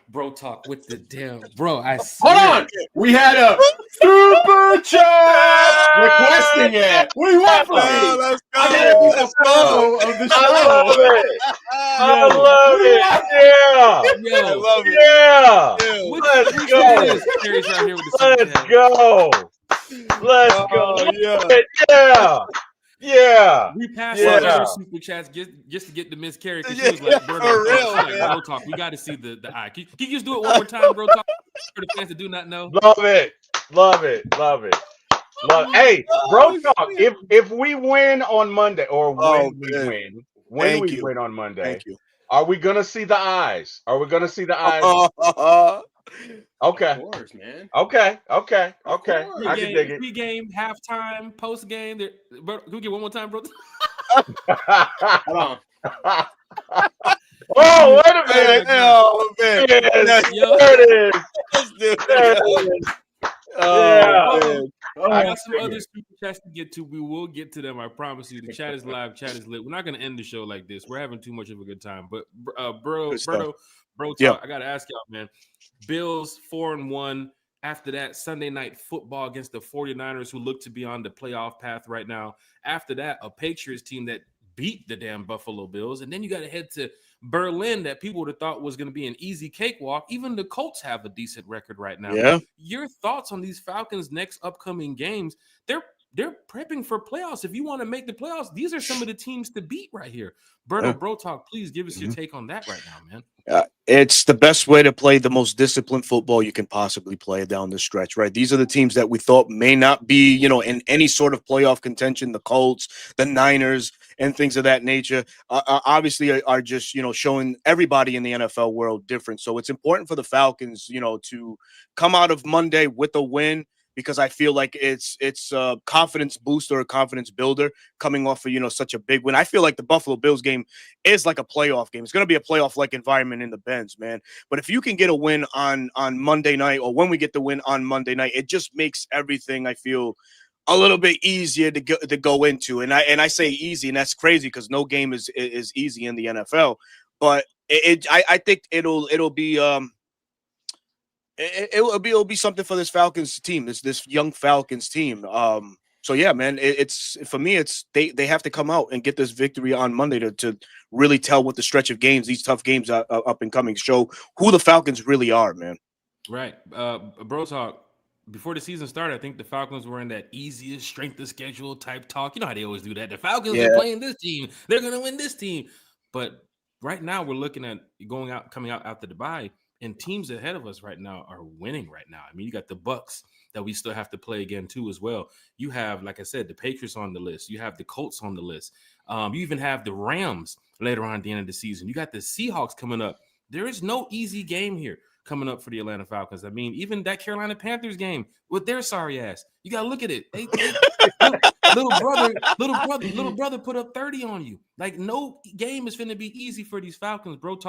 Bro Talk with the damn bro. I swear. Hold on, we had a super chat requesting it. What do you want from me? Let's go. I gotta be the flow of the show. I love it. Yeah. I love it. Yeah. Let's go. Carrie's right here with the Let's go. Let's go. Yeah. Yeah. We passed our other super chats just to get to Miss Carrie because she was like, Bro Talk, we got to see the eye. Can you just do it one more time, Bro Talk, for the fans that do not know? Love it. Hey, Bro Talk, if we win on Monday, or when we win on Monday, are we going to see the eyes? Okay. Of course, man. Okay. I can dig it. Pre-game, halftime, post-game. Bro, can we get one more time, bro? Hold on. Oh, wait a minute. Oh, man. There it is. I got some other super chats to get to. We will get to them. I promise you. The chat is live. Chat is lit. We're not going to end the show like this. We're having too much of a good time. But, Bro Talk, I got to ask y'all, man. Bills 4-1. After that, Sunday night football against the 49ers, who look to be on the playoff path right now. After that, a Patriots team that beat the damn Buffalo Bills. And then you got to head to Berlin, that people would have thought was going to be an easy cakewalk. Even the Colts have a decent record right now. Yeah. Your thoughts on these Falcons' next upcoming games? They're prepping for playoffs. If you want to make the playoffs, these are some of the teams to beat right here. Bro Talk, please give us your take on that right now, man. It's the best way to play the most disciplined football you can possibly play down the stretch, right? These are the teams that we thought may not be, in any sort of playoff contention. The Colts, the Niners, and things of that nature obviously are just, showing everybody in the NFL world different. So it's important for the Falcons, to come out of Monday with a win, because I feel like it's a confidence booster, a confidence builder coming off of, such a big win. I feel like the Buffalo Bills game is like a playoff game. It's going to be a playoff-like environment in the Benz, man. But if you can get a win on Monday night, or when we get the win on Monday night, it just makes everything, I feel, a little bit easier to go into. And I say easy, and that's crazy because no game is easy in the NFL. But I think it'll be It'll be something for this Falcons team, this young Falcons team. So yeah, man, it's for me. It's they have to come out and get this victory on Monday to really tell what the stretch of games, these tough games are up and coming, show who the Falcons really are, man. Right, Bro Talk. Before the season started, I think the Falcons were in that easiest strength of schedule type talk. You know how they always do that. The Falcons are playing this team; they're going to win this team. But right now, we're looking at coming out after the bye. And teams ahead of us right now are winning right now. I mean, you got the Bucks, that we still have to play again too as well. You have, like I said, the Patriots on the list. You have the Colts on the list. You even have the Rams later on at the end of the season. You got the Seahawks coming up. There is no easy game here coming up for the Atlanta Falcons. I mean, even that Carolina Panthers game with their sorry ass. You got to look at it. Little brother put up 30 on you. Like, no game is going to be easy for these Falcons. Bro,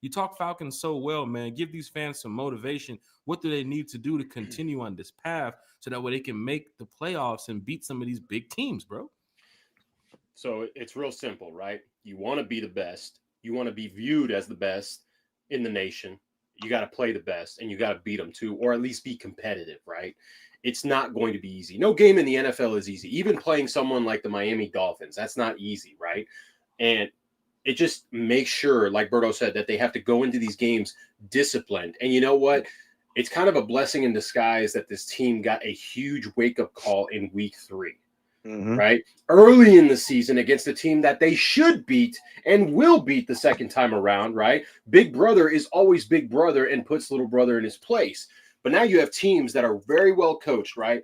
you talk Falcons so well, man. Give these fans some motivation. What do they need to do to continue on this path so that way they can make the playoffs and beat some of these big teams, bro? So it's real simple, right? You want to be the best. You want to be viewed as the best in the nation. You got to play the best, and you got to beat them too, or at least be competitive, right? It's not going to be easy. No game in the NFL is easy. Even playing someone like the Miami Dolphins, that's not easy, right? And it just makes sure, like Berto said, that they have to go into these games disciplined. And you know what? It's kind of a blessing in disguise that this team got a huge wake-up call in week 3. Right? Early in the season against a team that they should beat and will beat the second time around, right? Big brother is always big brother and puts little brother in his place. But now you have teams that are very well coached, right?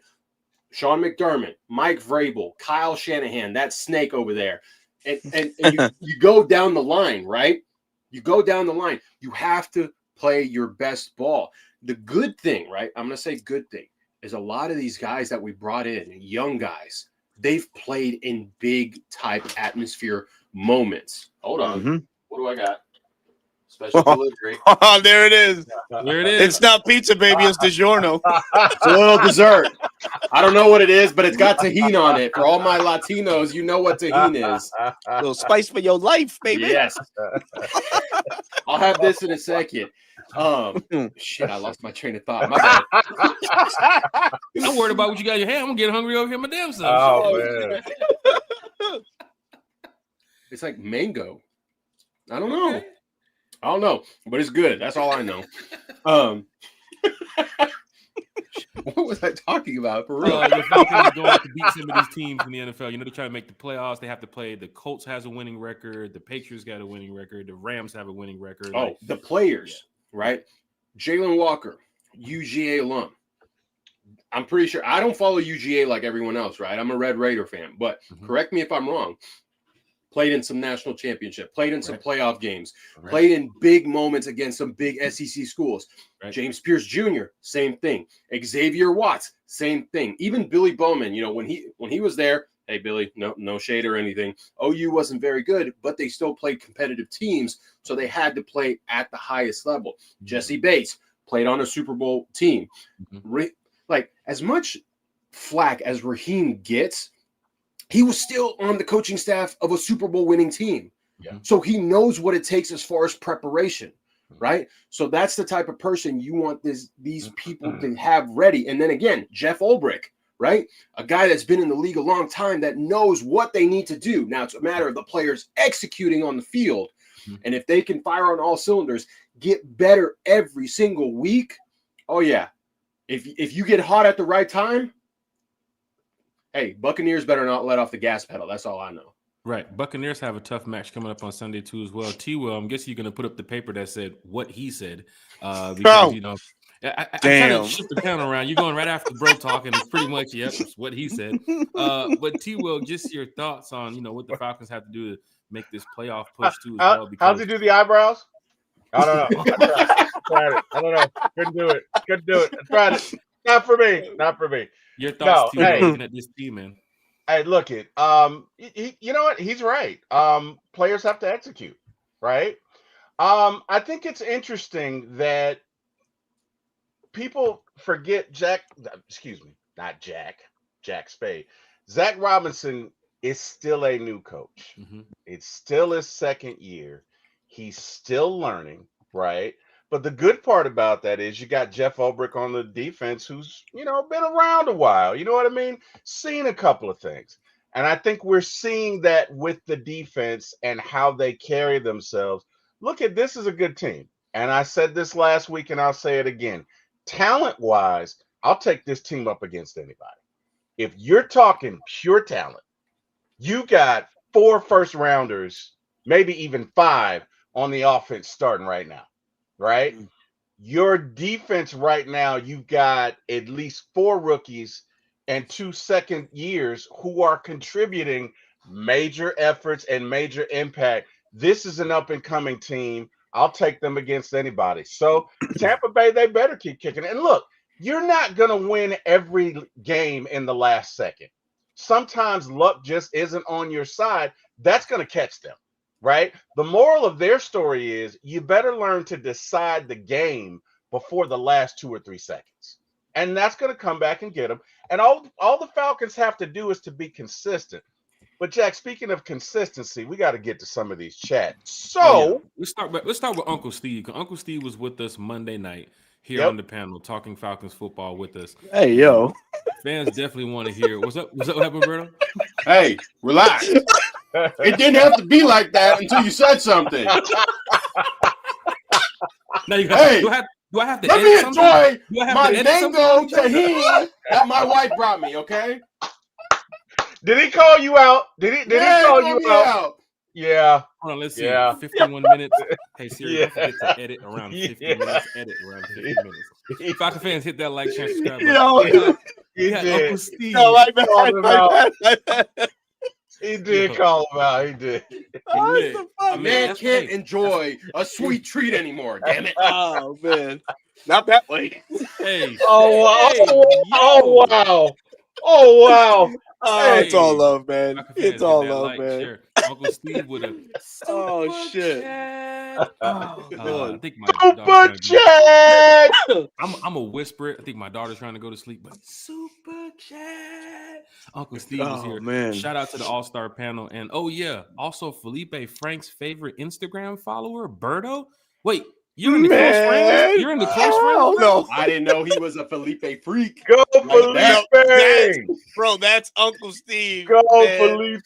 Sean McDermott, Mike Vrabel, Kyle Shanahan, that snake over there. And you go down the line, right? You go down the line. You have to play your best ball. The good thing, right? I'm going to say good thing, is a lot of these guys that we brought in, young guys, they've played in big type atmosphere moments. Hold on. What do I got? Special delivery. Oh, there it is. There it is. It's not pizza, baby. It's DiGiorno. It's a little dessert. I don't know what it is, but it's got tahini on it. For all my Latinos, you know what tahini is. A little spice for your life, baby. Yes. I'll have this in a second. Shit, I lost my train of thought. My bad. I'm worried about what you got in your hand. I'm gonna get hungry over here my damn self. Oh, man. It's like mango. I don't know. I don't know, but it's good. That's all I know. What was I talking about? For real? The Falcons are going to beat some of these teams in the NFL. You know, they're trying to make the playoffs. They have to play. The Colts has a winning record. The Patriots got a winning record. The Rams have a winning record. Oh, the players, right? Jalen Walker, UGA alum. I'm pretty sure. I don't follow UGA like everyone else, right? I'm a Red Raider fan, but correct me if I'm wrong. Played in some national championship, played in some playoff games, played in big moments against some big SEC schools. James Pierce Jr., same thing. Xavier Watts, same thing. Even Billy Bowman, you know, when he was there, hey, Billy, no shade or anything. OU wasn't very good, but they still played competitive teams, so they had to play at the highest level. Jesse Bates played on a Super Bowl team. Like, as much flack as Raheem gets, he was still on the coaching staff of a Super Bowl winning team. Yeah. So he knows what it takes as far as preparation, right? So that's the type of person you want these people to have ready. And then again, Jeff Ulbrich, right? A guy that's been in the league a long time that knows what they need to do. Now it's a matter of the players executing on the field. And if they can fire on all cylinders, get better every single week. Oh yeah. If you get hot at the right time, hey, Buccaneers better not let off the gas pedal. That's all I know. Right. Buccaneers have a tough match coming up on Sunday, too, as well. T-Will, I'm guessing you're going to put up the paper that said what he said. Because, you know, I kind of shift the count around. You're going right after bro talking. It's pretty much, yep, it's what he said. But T-Will, just your thoughts on, you know, what the Falcons have to do to make this playoff push, too, as well. How does he do the eyebrows? I don't know. I tried it. I don't know. Couldn't do it. I tried it. Not for me. Your thoughts, no, hey, looking at this team, man. Hey, look it. You know what? He's right. Players have to execute, right? I think it's interesting that people forget Jack Spade. Zach Robinson is still a new coach. It's still his second year. He's still learning, right? But the good part about that is you got Jeff Ulbrich on the defense who's, you know, been around a while. You know what I mean? Seen a couple of things. And I think we're seeing that with the defense and how they carry themselves. Look at this is a good team. And I said this last week and I'll say it again. Talent-wise, I'll take this team up against anybody. If you're talking pure talent, you got 4 first-rounders, maybe even 5 on the offense starting right now. Right? Your defense right now, you've got at least 4 rookies and 2 second years who are contributing major efforts and major impact. This is an up and coming team. I'll take them against anybody. So Tampa Bay, they better keep kicking it. And look, you're not going to win every game in the last second. Sometimes luck just isn't on your side. That's going to catch them, right? The moral of their story is you better learn to decide the game before the last 2 or 3 seconds. And that's going to come back and get them. And all the Falcons have to do is to be consistent. But Jack, speaking of consistency, we got to get to some of these chats. So let's start with Uncle Steve. 'Cause Uncle Steve was with us Monday night here Yep. on the panel talking Falcons football with us. Hey, yo. Fans definitely want to hear. What's up? What happened, Berto? Hey, relax. It didn't have to be like that until you said something. Now you got, Hey, do I have to Let edit me something? enjoy Do I have my to edit mango something? tahini that my wife brought me, okay? did he call you out? Did he call you out? out? Yeah. Hold on, let's see. Yeah. 51 minutes. Hey, Siri, Yeah. don't forget to edit around 50 Yeah. minutes. Edit around 50 minutes. Falcon fans, hit that like, share, subscribe button. Yo, We got did. Uncle Steve. yo, my bad, Called him my out. bad, my bad. He did call him out. He did. What Lit. the I fuck? mean, Man that's can't great. enjoy a sweet treat anymore, damn it. Oh, man. Not that way. Hey. Oh wow! Hey, Oh wow! Oh wow! Oh, Hey. it's all love, man. Falcon fans, It's hit all that love, like, man. share. Uncle Steve with a Oh, super shit. chat. Oh, I Lord. think my daughter's trying Super to go. chat. I'm a whisper it. I think my daughter's trying to go to sleep, but super chat. Uncle Steve is Oh, here. man. Shout out to the all-star panel. And oh yeah, also Felipe Frank's favorite Instagram follower, Berto. Wait, you're in the close friends? Man. You're in the close Hell friends? no. I didn't know he was a Felipe freak. Go Like that. Felipe. Bro, that's Uncle Steve. Go man. Felipe.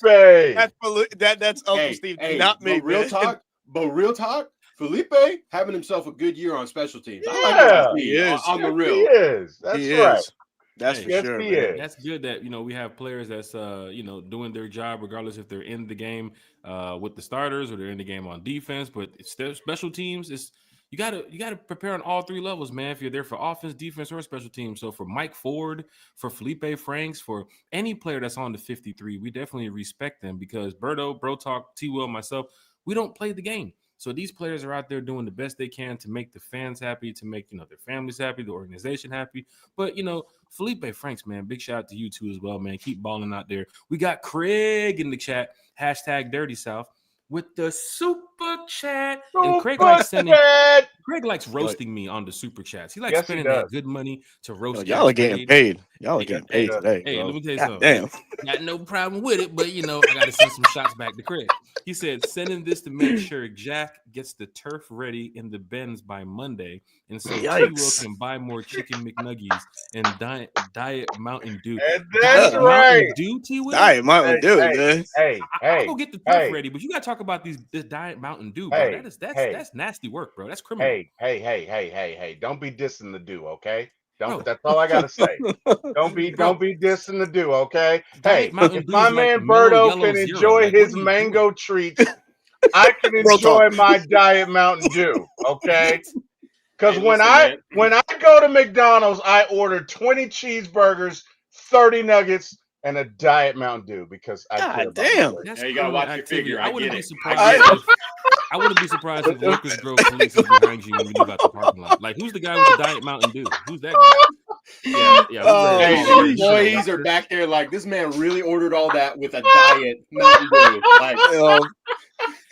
That's Uncle Hey, Steve, hey, not me. but real talk, Felipe having himself a good year on special teams. I like Yeah. what I see He is. on the Yes, real. he is. That's He right. is. That's Hey, for Yes, sure, he man. is. That's good that we have players that's doing their job regardless if they're in the game with the starters or they're in the game on defense. But it's their special teams. It's you gotta prepare on all 3 levels, man. If you're there for offense, defense, or special teams. So for Mike Ford, for Felipe Franks, for any player that's on the 53, we definitely respect them because Berto, Bro Talk, T Will, myself, we don't play the game. So these players are out there doing the best they can to make the fans happy, to make their families happy, the organization happy. But Felipe Franks, man, big shout out to you too as well, man. Keep balling out there. We got Craig in the chat, #Dirty South, with the super chat. And Craig likes sending. Chat. Greg likes roasting me on the super chats. He likes Yes, he spending does. that good money to roast. Y'all are getting paid. Y'all are Hey, getting hey, paid today. Hey, bro. let me tell you God something. damn. Got no problem with it, but I got to send some shots back to Craig. He said, sending this to make sure Jack gets the turf ready in the Benz by Monday, and so T Will Yikes. can buy more chicken McNuggies and diet Mountain Dew. And that's Diet right. Mountain Dew, T Will. Diet Mountain Dew, man. Hey, I'll hey, go get the turf hey. ready, but you got to talk about this Diet Mountain Dew, bro. Hey, That's nasty work, bro. That's criminal. hey. Don't be dissing the Dew, okay? Bro. That's all I gotta say. Don't be dissing the Dew, okay? Hey, Diet Mountain if Dew my is like man mellow Berto yellow can zero. enjoy Like, his what are you mango treats, I can Real enjoy talk. my Diet Mountain Dew, okay? Because Hey, when listen, when I go to McDonald's, I order 20 cheeseburgers, 30 nuggets, and a Diet Mountain Dew because I care God about my damn. weight. That's Hey, you gotta criminal watch your activity. figure. I I wouldn't get be it. surprised. I wouldn't be surprised if Locust Grove police is behind you when you leave out the parking lot. Like, who's the guy with the Diet Mountain Dew? Who's that guy? Yeah. Oh, Hey, Hey, the sheesh. employees are back there like, this man really ordered all that with a diet Mountain Dew. Like,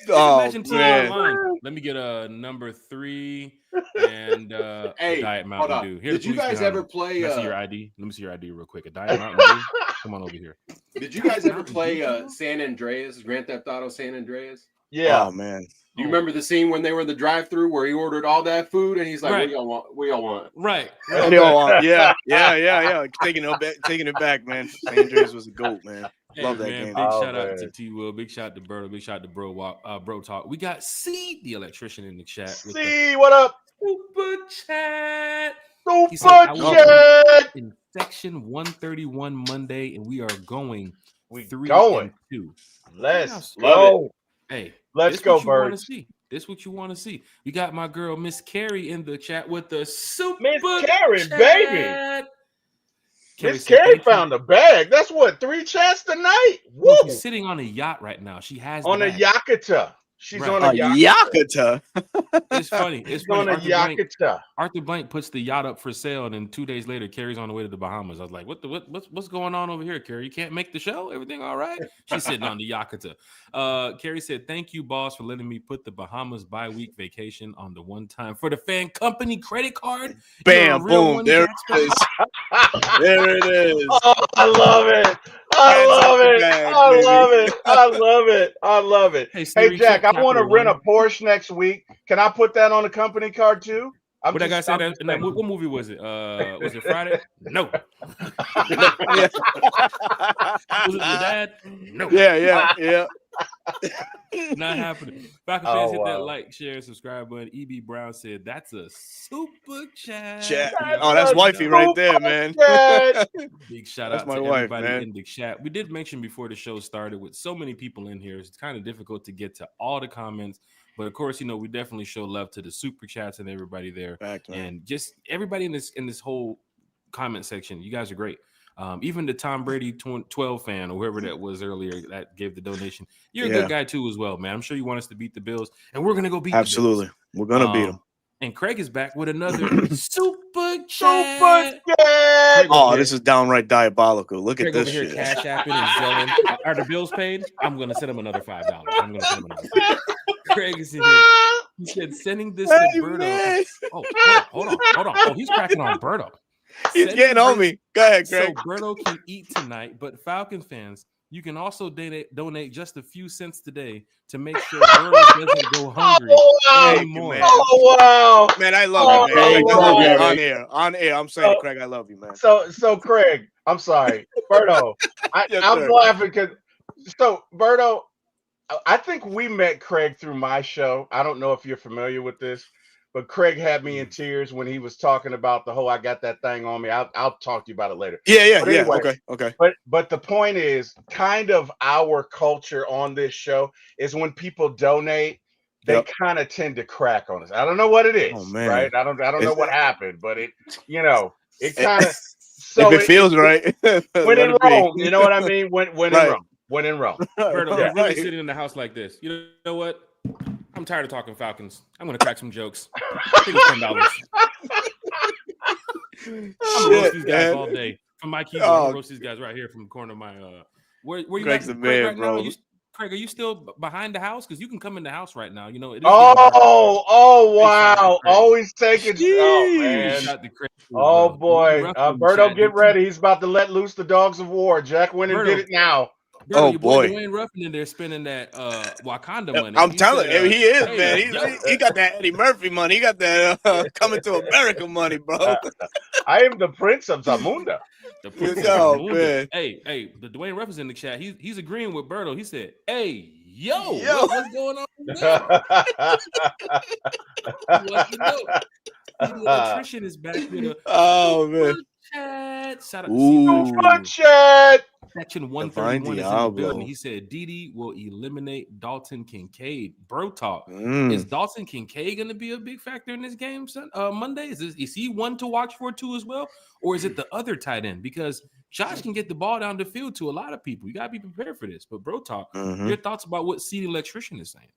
Oh, imagine T man. online. Let me get a number 3 and hey, Diet hold Mountain on. Dew. Here, Did the you police guys behind ever me. play? Let me see your ID. Let me see your ID real quick. A Diet Mountain Dew. Come on over here. Did you guys ever Mountain play Dew? San Andreas, Grand Theft Auto San Andreas? Yeah. Oh, man. Do you remember the scene when they were in the drive-thru where he ordered all that food and he's like, Right. "What y'all want? What y'all want?" Right. What do y'all want? Yeah. Taking it back, man. San Andreas was a goat, man. Hey, Love that man, game. big Oh, shout out to man. T Will, big shout out to Berto, big shout out to Bro Talk. We got C, the electrician, in the chat with the See, what up? super chat. He said, Super I will chat. be in section 131 Monday, and we are going We 3 going. and 2. Let's Love go. Hey, Let's this go, what you want to birds. see. This what you want to see. We got my girl Miss Carrie in the chat with the super Miss Carrie, chat. baby. Carrie Miss said, Carrie "Thank you." found a bag. That's what, 3 chats tonight? Woo! Well, she's sitting on a yacht right now. She has On the a bag. Yakata. She's Right. on a Yakata. It's funny. It's She's funny. on a Yakata. Arthur Blank puts the yacht up for sale, and then 2 days later, Carrie's on the way to the Bahamas. I was like, what's going on over here, Carrie? You can't make the show? Everything all right? She's sitting on the Yakata. Carrie said, "Thank you, boss, for letting me put the Bahamas bi-week vacation on the one-time for the fan company credit card." Bam, boom, there it is. There it is. Oh, I love it. I love it. I love it. I love it. I love it. Hey, Hey, Siri, Jack, check I want to Capital rent a One. Porsche next week. Can I put that on the company card too? What that guy said in that, what movie was it? Was it Friday? No. Was it your dad? No. Yeah. Not happening. Falcon fans, hit that like, share, subscribe button. EB Brown said, "That's a super chat." Oh, that's wifey right there, man. Big shout That's out my to wife, everybody man. in the chat. We did mention before the show started, with so many people in here, it's kind of difficult to get to all the comments. But of course, we definitely show love to the super chats and everybody there, and just everybody in this whole comment section. You guys are great. Even the Tom Brady 12 fan or whoever that was earlier that gave the donation, you're a good guy too as well, man. I'm sure you want us to beat the Bills, and we're gonna go beat. Absolutely, the Bills. We're gonna beat them. And Craig is back with another super chat. Oh, this is downright diabolical. Look Craig at this over here, shit. Cash Apping and Zelling. Are the bills paid? I'm gonna send him another $5. I'm gonna send him another $5. Craig is in here. He said, "Sending this to Berto." Oh, hold on. Oh, he's cracking on Berto. He's getting on me. Go ahead, Craig. So Berto can eat tonight, but Falcon fans, you can also donate just a few cents today to make sure Berto doesn't go hungry anymore. Oh wow, man! I love you, man. Wow. On air. I'm saying, Craig, I love you, man. So Craig, I'm sorry, Berto. I'm laughing because Berto, I think we met Craig through my show. I don't know if you're familiar with this, but Craig had me in tears when he was talking about the whole "I got that thing on me." I'll talk to you about it later. Yeah. Anyway, Okay. But the point is, kind of our culture on this show is when people donate, they kind of tend to crack on us. I don't know what it is, right? I don't know what happened, but it kind of. So if it feels right, when in Rome, you know what I mean? When in Rome. When in Rome. Berto, I'm really sitting in the house like this. You know what? I'm tired of talking Falcons. I'm going to crack some jokes. I think it's $10. I'm going to roast these guys all day. From my keyboard, I'm going to roast these guys right here from the corner of my where you Craig's at, the Craig, man, right bro. now? Craig, are you still behind the house? Because you can come in the house right now. It is oh wow. Always taking man. Oh boy. Berto, get ready. He's about to let loose the dogs of war. Jack went and did it now. Berto, your boy Dwayne Ruffin in there spending that Wakanda money. I'm telling you, he is, man. He got that Eddie Murphy money. He got that Coming to America money, bro. I am the Prince of Zamunda. The Prince of Zamunda. Man. Hey, the Dwayne Ruffin's in the chat. He's agreeing with Berto. He said, "Hey, yo. What's going on?" The electrician is back with a man. Chat. Shout out to chat. Section 131 is in the building. He said Dede will eliminate Dalton Kincaid. Bro talk. Is Dalton Kincaid going to be a big factor in this game Monday? Is he one to watch for too as well? Or is it the other tight end? Because Josh can get the ball down the field to a lot of people. You got to be prepared for this. But bro talk, your thoughts about what CD Electrician is saying?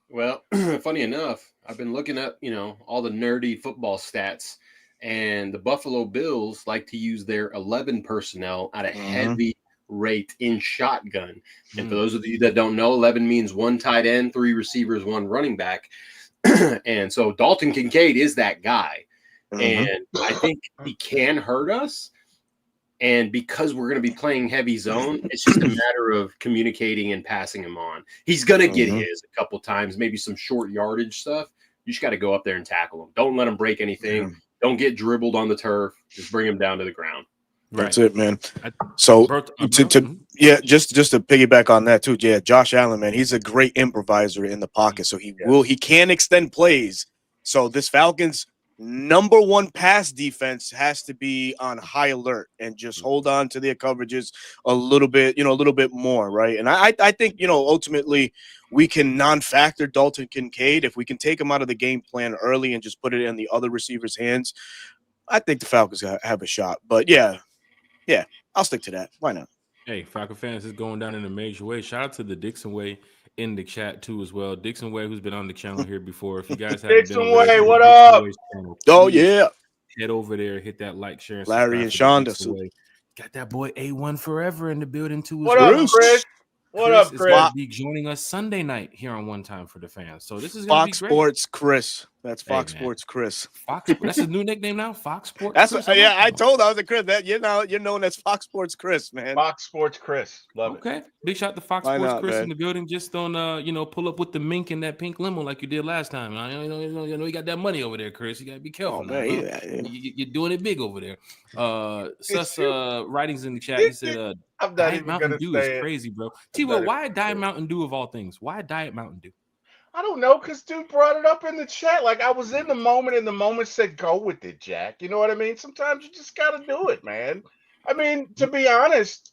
Well, funny enough, I've been looking at, all the nerdy football stats, and the Buffalo Bills like to use their 11 personnel at a heavy rate in shotgun. And for those of you that don't know, 11 means 1 tight end, 3 receivers, 1 running back. And so Dalton Kincaid is that guy. And I think he can hurt us. And because we're going to be playing heavy zone, it's just a matter of communicating and passing him on. He's going to get his a couple times, maybe some short yardage stuff. You just got to go up there and tackle him. Don't let him break anything. Don't get dribbled on the turf. Just bring him down to the ground. That's it, man. So just to piggyback on that too, Josh Allen, man, he's a great improviser in the pocket. So he can extend plays. So this Falcons number one pass defense has to be on high alert and just hold on to their coverages a little bit, a little bit more, right? And I think, ultimately we can non-factor Dalton Kincaid. If we can take him out of the game plan early and just put it in the other receivers' hands, I think the Falcons have a shot. But yeah, I'll stick to that. Why not? Hey, Falcon fans, is going down in a major way. Shout out to the Dixon Way in the chat too as well. Dixon Way, who's been on the channel here before. If you guys haven't Dixon been over Way, there, what Dixon up? Way's channel, Oh please yeah, head over there, hit that like, share, and Larry and subscribe to the Shonda. Dixon Way. Got that boy A1 Forever in the building too. What as up, well. Chris? What up, is Chris? going to be joining us Sunday night here on One Time for the Fans. So this is going to be Fox great. Sports Chris. That's Fox man. Sports Chris. Fox. That's his new nickname now. Fox Sports. That's Chris? I told I was a Chris. That you're known as Fox Sports Chris, man. Fox Sports Chris. Love it. Okay. Big shout to Fox Why Sports not, Chris man? in the building. Just on pull up with the mink in that pink limo like you did last time. You got that money over there, Chris. You gotta be careful. Man, You're doing it big over there. Sus writings in the chat. He said I'm not Diet even Mountain gonna Dew say is it. crazy, bro. T-Will, why Diet Mountain Dew of all things? Why Diet Mountain Dew? I don't know, because dude brought it up in the chat. Like, I was in the moment, and the moment said, go with it, Jack. You know what I mean? Sometimes you just got to do it, man. I mean, to be honest,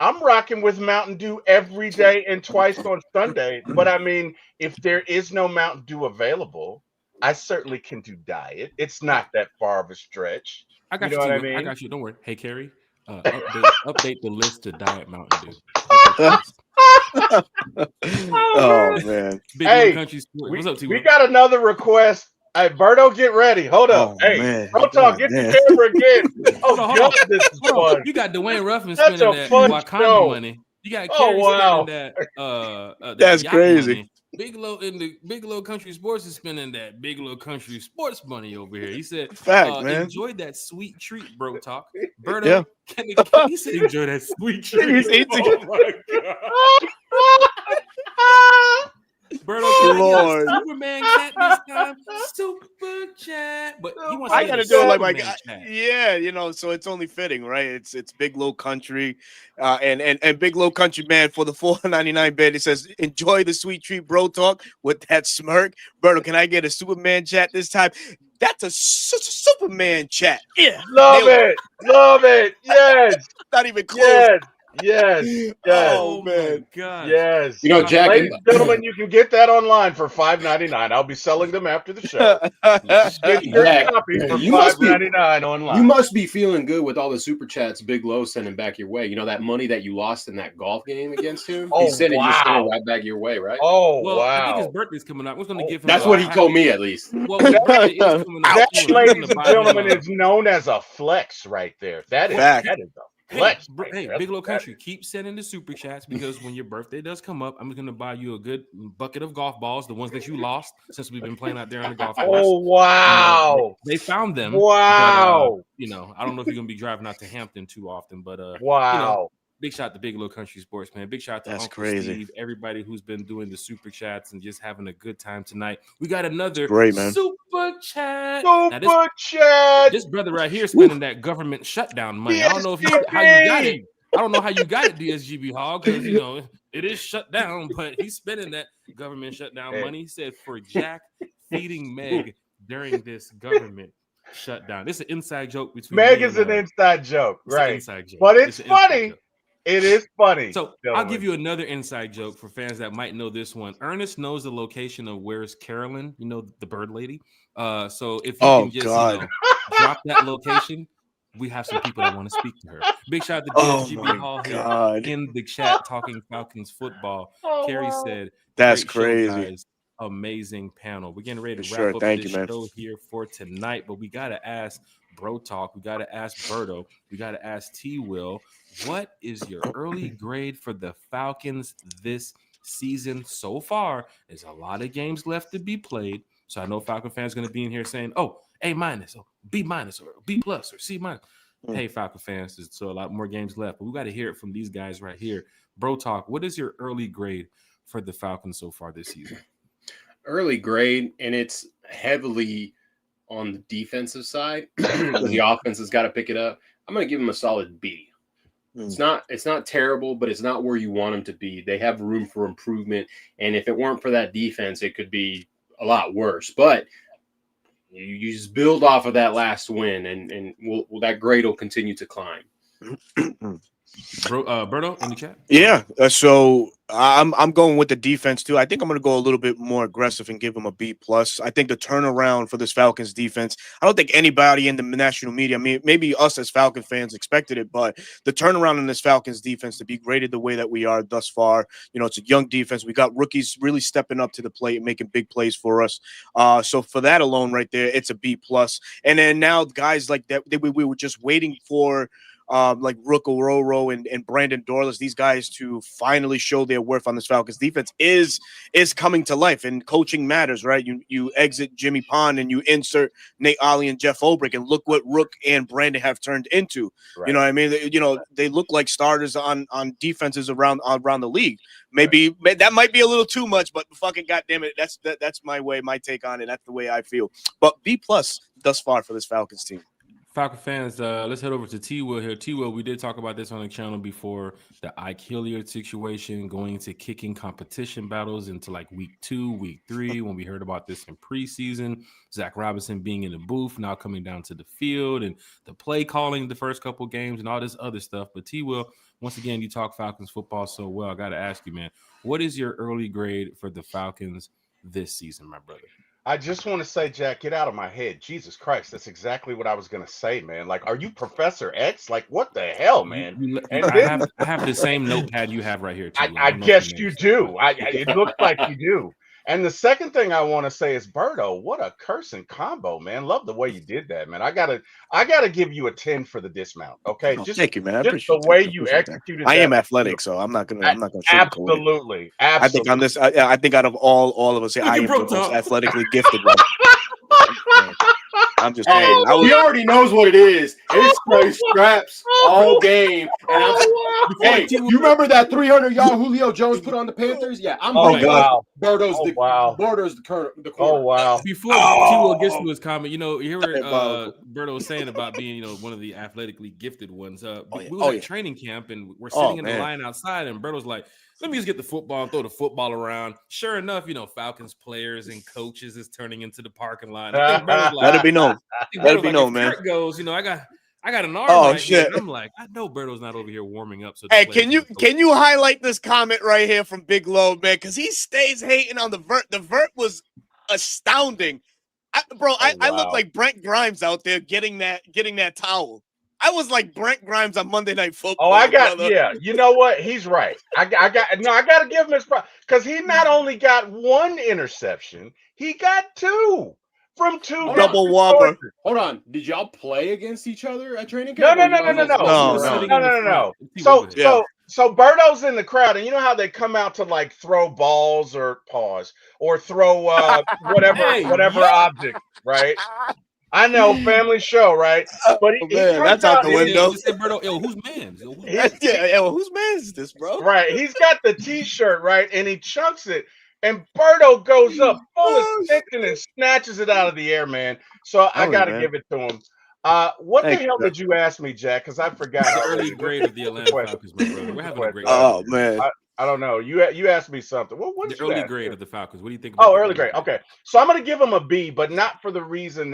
I'm rocking with Mountain Dew every day and twice on Sunday. But, I mean, if there is no Mountain Dew available, I certainly can do diet. It's not that far of a stretch. I got you. Know what I mean? I got you. Don't worry. Hey, Carrie, update the list to Diet Mountain Dew. Oh man! Big hey, Country Sports. What's up, T-Will? we got another request. Hey, Berto, get ready. Hold up. Oh, hey, man. Berto, get the camera again. Oh, hold God, on. this is fun. You got Dwayne Ruffin That's spending a that fun Wakanda show. money. You got Carrie spending that. That's yacht crazy. Money. Big Low Country Sports is spending that Big Low Country Sports money over here. He said, Fact, man. enjoy that sweet treat, bro. Talk. Berto, he said, enjoy that sweet treat. Oh my God. Berto, can I get a Superman chat this time? Super chat. But he wants I to gotta get do a it like Superman chat. yeah, so it's only fitting, right? It's Big Low Country, and Big Low Country man for the $4.99 bed. It says enjoy the sweet treat, bro. Talk with that smirk. Berto, can I get a Superman chat this time? That's a Superman chat. Yeah, love it. Yes, not even close. Yes. Oh man, God. Yes. Jack, ladies and gentlemen, you can get that online for $5.99. I'll be selling them after the show. Get your Jack, copy for you must be- $5.99 online. You must be feeling good with all the super chats Big Low sending back your way. You know that money that you lost in that golf game against him? Oh, He's sending wow. right back your way, right? Oh, Well, wow. I think his birthday's coming up. We're going to give him. That's what he told me, at least. Well, his birthday is coming up. That, too, and we're ladies gonna and buy him, gentlemen, is known as a flex right there. That is Fact. a flex. Hey, Big Low Country, keep sending the super chats because when your birthday does come up, I'm going to buy you a good bucket of golf balls, the ones that you lost since we've been playing out there on the golf course. Oh, wow. They found them. Wow. But, I don't know if you're going to be driving out to Hampton too often, but wow. big shout out to Big Low Country Sports, man. Big shout out to That's Uncle crazy. Steve, everybody who's been doing the super chats and just having a good time tonight. We got another great, man. super chat. Super chat. This brother right here spending that government shutdown money. I don't know how you got it. I don't know how you got it, DSGB Hog, because it is shut down, but he's spending that government shutdown money. He said for Jack feeding Meg during this government shutdown. This is an inside joke between Meg me is and, an inside joke, right? Inside joke. But it's funny. It is funny. So I'll give you another inside joke for fans that might know this one. Ernest knows the location of Where's Carolyn, the bird lady. So if you can just drop that location, we have some people that want to speak to her. Big shout out to DSGB Hall here in the chat talking Falcons football. Carrie said, "That's great show, crazy, guys. Amazing panel." We're getting ready to sure. wrap up Thank this you, man. show here for tonight, but we gotta ask Bro Talk. We gotta ask Berto. We gotta ask T Will. What is your early grade for the Falcons this season so far? There's a lot of games left to be played, so I know Falcon fans are going to be in here saying, "Oh, A minus, or B minus, or B plus, or C minus." Hey, Falcon fans, there's still a lot more games left, but we got to hear it from these guys right here. Bro Talk, what is your early grade for the Falcons so far this season? Early grade, and it's heavily on the defensive side. The offense has got to pick it up. I'm going to give them a solid B. It's not terrible, but it's not where you want them to be. They have room for improvement, and if it weren't for that defense, it could be a lot worse. But You just build off of that last win, and that grade will continue to climb. Berto, in the chat. Yeah, so I'm going with the defense too. I think I'm going to go a little bit more aggressive and give them a B plus. I think the turnaround for this Falcons defense, I don't think anybody in the national media, I mean, maybe us as Falcon fans expected it, but the turnaround in this Falcons defense to be graded the way that we are thus far, it's a young defense. We got rookies really stepping up to the plate and making big plays for us. So for that alone right there, it's a B plus. And then now guys like that, we were just waiting for like Rook Ororo and Brandon Dorless, these guys to finally show their worth on this Falcons defense is coming to life, and coaching matters, right? You exit Jimmy Pond and you insert Nate Ollie and Jeff Ulbrich, and look what Rook and Brandon have turned into. Right. You know what I mean? They look like starters on defenses around the league. Maybe that might be a little too much, but fucking goddamn it, that's my take on it. That's the way I feel. But B plus thus far for this Falcons team. Falcon fans, let's head over to T-Will here. T-Will, we did talk about this on the channel before, the Ike Hilliard situation, going to kicking competition battles into like week 2, week 3, when we heard about this in preseason. Zach Robinson being in the booth, now coming down to the field, and the play calling the first couple games and all this other stuff. But T-Will, once again, you talk Falcons football so well. I got to ask you, man, what is your early grade for the Falcons this season, my brother? I just want to say, Jack, get out of my head. Jesus Christ, that's exactly what I was going to say, man. Like, are you Professor X? Like, what the hell, man? I have the same notepad you have right here, too. I guess you do. It looks like you do. And the second thing I want to say is, Berto, what a cursing combo, man. Love the way you did that, man. I gotta give you a 10 for the dismount. Okay. Thank you, man. I just the way you executed. I am athletic, so I'm not gonna absolutely. I think on this, I think out of all of us here, I am the most athletically gifted one. I'm just saying. He already knows what it is. It's straight scraps all game. And hey, you remember that 300-yard Julio Jones put on the Panthers? Yeah, I'm right. Wow. Bordeaux's the corner. Oh, wow. Before T-Will gets to his comment, you hear what Berto was saying about being, one of the athletically gifted ones. We was at training camp, and we're sitting in the line outside, and Berto's like, let me just get the football and throw the football around. Sure enough, Falcons players and coaches is turning into the parking lot. Let it be known. Let it be known, man. Goes, I got an arm. Oh, right shit! Here. I'm like, I know Berto's not over here warming up. So hey, can you highlight this comment right here from Big Low, man? Because he stays hating on the vert. The vert was astounding, I look like Brent Grimes out there getting that towel. I was like Brent Grimes on Monday Night Football. Oh, yeah. You know what? He's right. I got to give him his props, because he not only got 1 interception, he got 2 from 2 double whopper. Hold on. Did y'all play against each other at training camp? No. So Berto's in the crowd, and you know how they come out to like throw balls or throw whatever object, right? I know, family show, right? But that's out the window. Whose man? Whose man is this, bro? Right. He's got the T-shirt, right, and he chunks it, and Berto goes up full of attention and snatches it out of the air, man. So I got to give it to him. What the hell did you ask me, Jack? Because I forgot. The early grade of the Atlanta Falcons, my brother. We're having a great. Oh man. I don't know. You asked me something. What the early grade of the Falcons? What do you think? Oh, early grade. Okay, so I'm going to give them a B, but not for the reason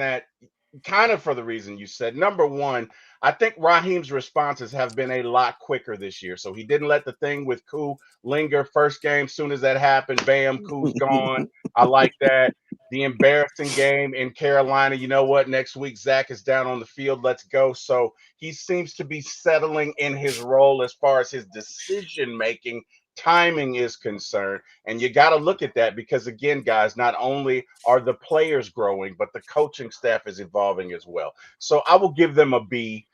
you said. Number one, I think Raheem's responses have been a lot quicker this year. So he didn't let the thing with Koo linger. First game, soon as that happened, bam, Koo's gone. I like that. The embarrassing game in Carolina. You know what? Next week, Zach is down on the field. Let's go. So he seems to be settling in his role as far as his decision-making timing is concerned. And you got to look at that, because again, guys, not only are the players growing, but the coaching staff is evolving as well. So I will give them a B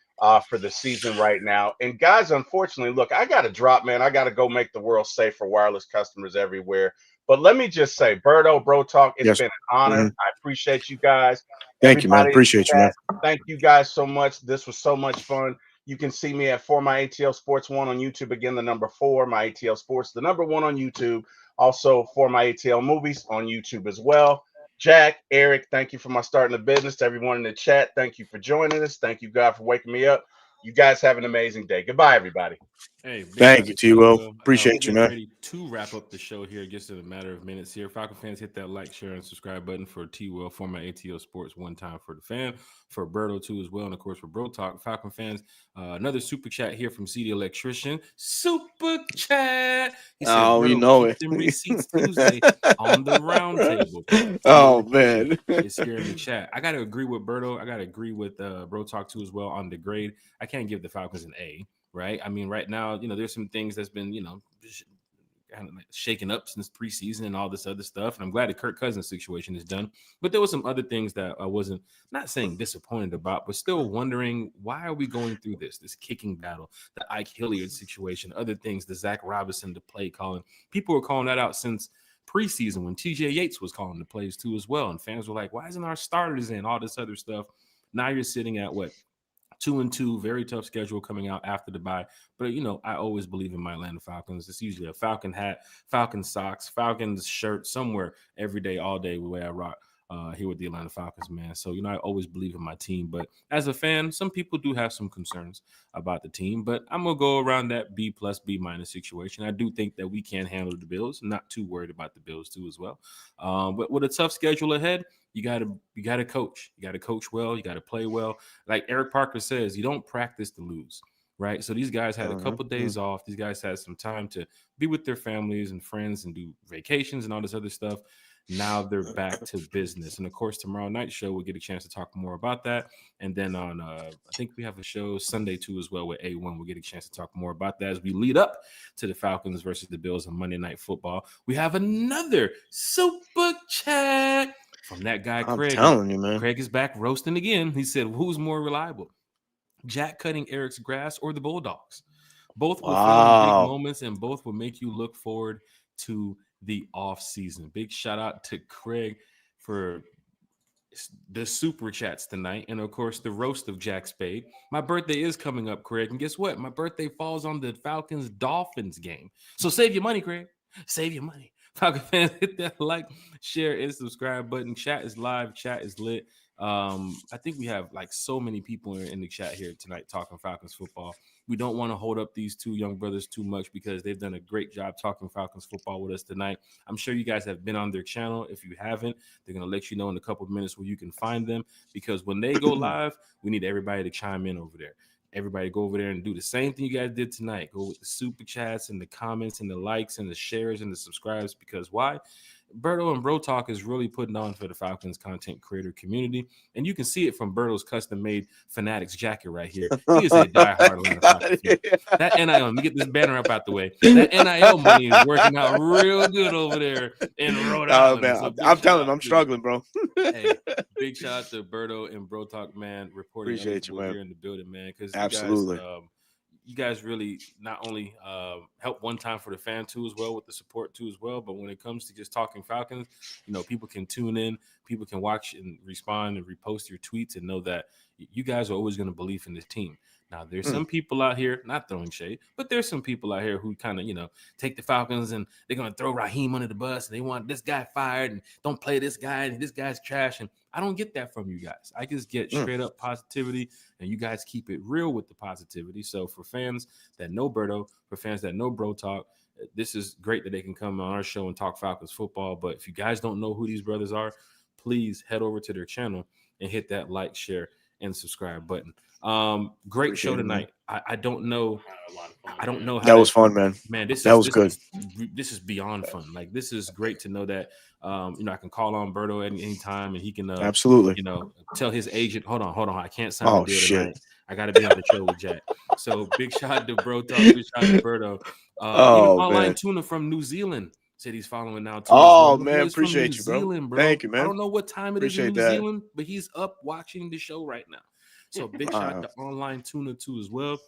for the season right now. And guys, unfortunately, look, I got to drop, man. I got to go make the world safe for wireless customers everywhere. But let me just say, Berto, Bro Talk, it's been an honor. I appreciate you guys. Thank you, man. Appreciate you, man. Thank you guys so much. This was so much fun. You can see me at For My ATL Sports 1 on YouTube. Again, the number 4, My ATL Sports, the number 1 on YouTube. Also, For My ATL Movies on YouTube as well. Jack, Eric, thank you for my starting the business. To everyone in the chat, thank you for joining us. Thank you, God, for waking me up. You guys have an amazing day. Goodbye, everybody. Hey, big Thank shout you, to T. T-Will. Will. Appreciate We're you, getting man. ready to wrap up the show here just in a matter of minutes here. Falcon fans, hit that like, share, and subscribe button for T. Will, former ATO Sports, one time for the fan, for Berto too as well, and of course for Bro Talk. Falcon fans, another super chat here from CD Electrician. Super chat. He said, Oh, you Berto, know keep it. them receipts Tuesday on the round table. Oh, man. It's here in the chat. I got to agree with Berto. I got to agree with Bro Talk too as well on the grade. I can't give the Falcons an A. Right. I mean, right now, there's some things that's been, kind of like shaken up since preseason and all this other stuff. And I'm glad the Kirk Cousins situation is done. But there was some other things that I wasn't not saying disappointed about, but still wondering, why are we going through this kicking battle, the Ike Hilliard situation, other things, the Zach Robinson, the play calling. People were calling that out since preseason when TJ Yates was calling the plays too as well. And fans were like, why isn't our starters in, all this other stuff? Now you're sitting at what? 2-2, very tough schedule coming out after the bye. But, I always believe in my Atlanta Falcons. It's usually a Falcon hat, Falcon socks, Falcons shirt somewhere every day, all day, the way I rock here with the Atlanta Falcons, man. So, I always believe in my team. But as a fan, some people do have some concerns about the team. But I'm going to go around that B+, B- situation. I do think that we can handle the Bills. I'm not too worried about the Bills, too, as well. But with a tough schedule ahead, you gotta coach. You gotta coach well. You gotta play well. Like Eric Parker says, you don't practice to lose, right? So these guys had a couple days off. These guys had some time to be with their families and friends and do vacations and all this other stuff. Now they're back to business. And of course, tomorrow night's show, we'll get a chance to talk more about that. And then on, I think we have a show Sunday too as well with A1. We'll get a chance to talk more about that as we lead up to the Falcons versus the Bills on Monday Night Football. We have another super chat from that guy, Craig. I'm telling you, man. Craig is back roasting again. He said, who's more reliable, Jack cutting Eric's grass or the Bulldogs? Both will fill in big moments and both will make you look forward to the off season. Big shout out to Craig for the super chats tonight, and of course the roast of Jack Spade. My birthday is coming up, Craig, and guess what? My birthday falls on the Falcons Dolphins game. So save your money, Craig. Save your money. Falcon fans, hit that like, share, and subscribe button. Chat is live. Chat is lit. I think we have like so many people in the chat here tonight talking Falcons football. We don't want to hold up these two young brothers too much because they've done a great job talking Falcons football with us tonight. I'm sure you guys have been on their channel. If you haven't, they're going to let you know in a couple of minutes where you can find them, because when they go live, we need everybody to chime in over there. Everybody go over there and do the same thing you guys did tonight. Go with the super chats and the comments and the likes and the shares and the subscribes, because why? Berto and Bro Talk is really putting on for the Falcons content creator community. And you can see it from Berto's custom-made Fanatics jacket right here. He is a diehard Atlanta Falcons fan. That NIL, let me get this banner up out the way. That NIL money is working out real good over there in Rhode Island. Man, So I'm telling you, I'm struggling, bro. Hey, big shout out to Berto and Bro Talk, man, reporting Appreciate you, man. here in the building, man. Because absolutely. You guys really not only help one time for the fan too as well, with the support too as well, but when it comes to just talking Falcons, people can tune in, people can watch and respond and repost your tweets and know that you guys are always going to believe in this team. Now, there's some people out here, not throwing shade, but there's some people out here who kind of, take the Falcons and they're going to throw Raheem under the bus and they want this guy fired and don't play this guy and this guy's trash. And I don't get that from you guys. I just get straight up positivity, and you guys keep it real with the positivity. So for fans that know Berto, for fans that know Bro Talk, this is great that they can come on our show and talk Falcons football. But if you guys don't know who these brothers are, please head over to their channel and hit that like, share, and subscribe button. Great Appreciate show tonight. I don't know. I don't know how that was fun, man. Man, this was good. This is beyond fun. Like, this is great to know that I can call on Berto at any time and he can absolutely tell his agent, hold on, I can't sign a deal shit tonight. I got to be on the show with Jack. So big shout out to Bro Talk, big shout out to Berto. Even online man. tuna from New Zealand said he's following now too. Oh man, appreciate you, bro. Thank you, man. I don't know what time it appreciate is in New that. Zealand, but he's up watching the show right now. So big shout out to online tuna too as well.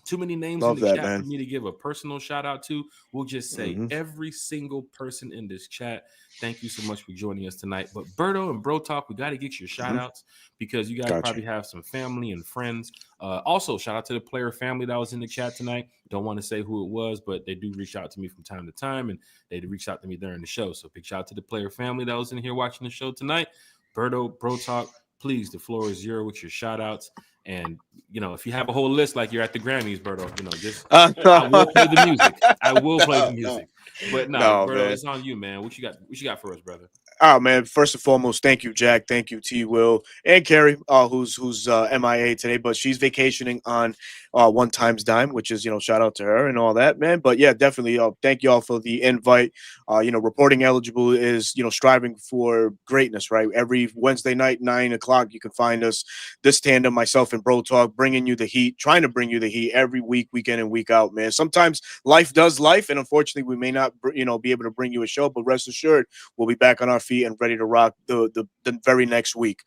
Too many names in the chat for me to give a personal shout out to. We'll just say every single person in this chat, thank you so much for joining us tonight. But Berto and Bro Talk, we got to get your shout outs because you guys probably have some family and friends. Also, shout out to the player family that was in the chat tonight. Don't want to say who it was, but they do reach out to me from time to time, and they reached out to me during the show. So big shout out to the player family that was in here watching the show tonight. Berto, Bro Talk, please, the floor is yours with your shout outs. And, if you have a whole list like you're at the Grammys, Berto, just I will play the music. I will play the music. But No, Berto, man. it's on you, man. What you got for us, brother? Oh man! First and foremost, thank you, Jack. Thank you, T. Will and Carrie, who's MIA today, but she's vacationing on One Time's Dime, which is shout out to her and all that, man. But yeah, definitely, thank y'all for the invite. Reporting eligible is striving for greatness, right? Every Wednesday night, 9 o'clock, you can find us. This tandem, myself and Bro Talk, bringing you the heat, trying to bring you the heat every week, week in and week out, man. Sometimes life does life, and unfortunately, we may not, be able to bring you a show, but rest assured, we'll be back on our feet and ready to rock the very next week.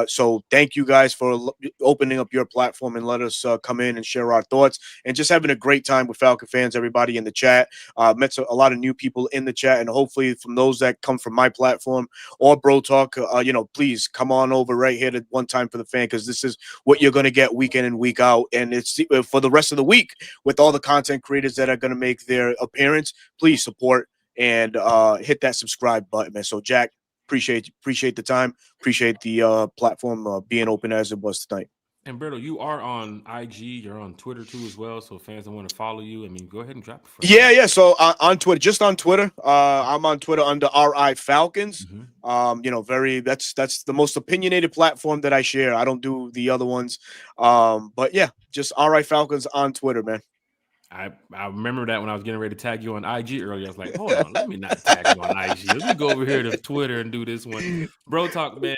So thank you guys for opening up your platform and let us come in and share our thoughts and just having a great time with Falcon fans, everybody in the chat. Met a lot of new people in the chat, and hopefully from those that come from my platform or Bro Talk, please come on over right here to One Time for the Fan, because this is what you're going to get week in and week out. And it's for the rest of the week with all the content creators that are going to make their appearance. Please support and hit that subscribe button, man. So Jack, appreciate the time, appreciate the platform being open as it was tonight. And Berto, you are on IG, you're on Twitter too as well. So fans that want to follow you, go ahead and drop it. Yeah. So on Twitter, just on Twitter, I'm on Twitter under RI Falcons. Mm-hmm. That's the most opinionated platform that I share. I don't do the other ones. But yeah, just RI Falcons on Twitter, man. I remember that when I was getting ready to tag you on IG earlier. I was like, hold on, let me not tag you on IG. Let me go over here to Twitter and do this one. Bro Talk, man.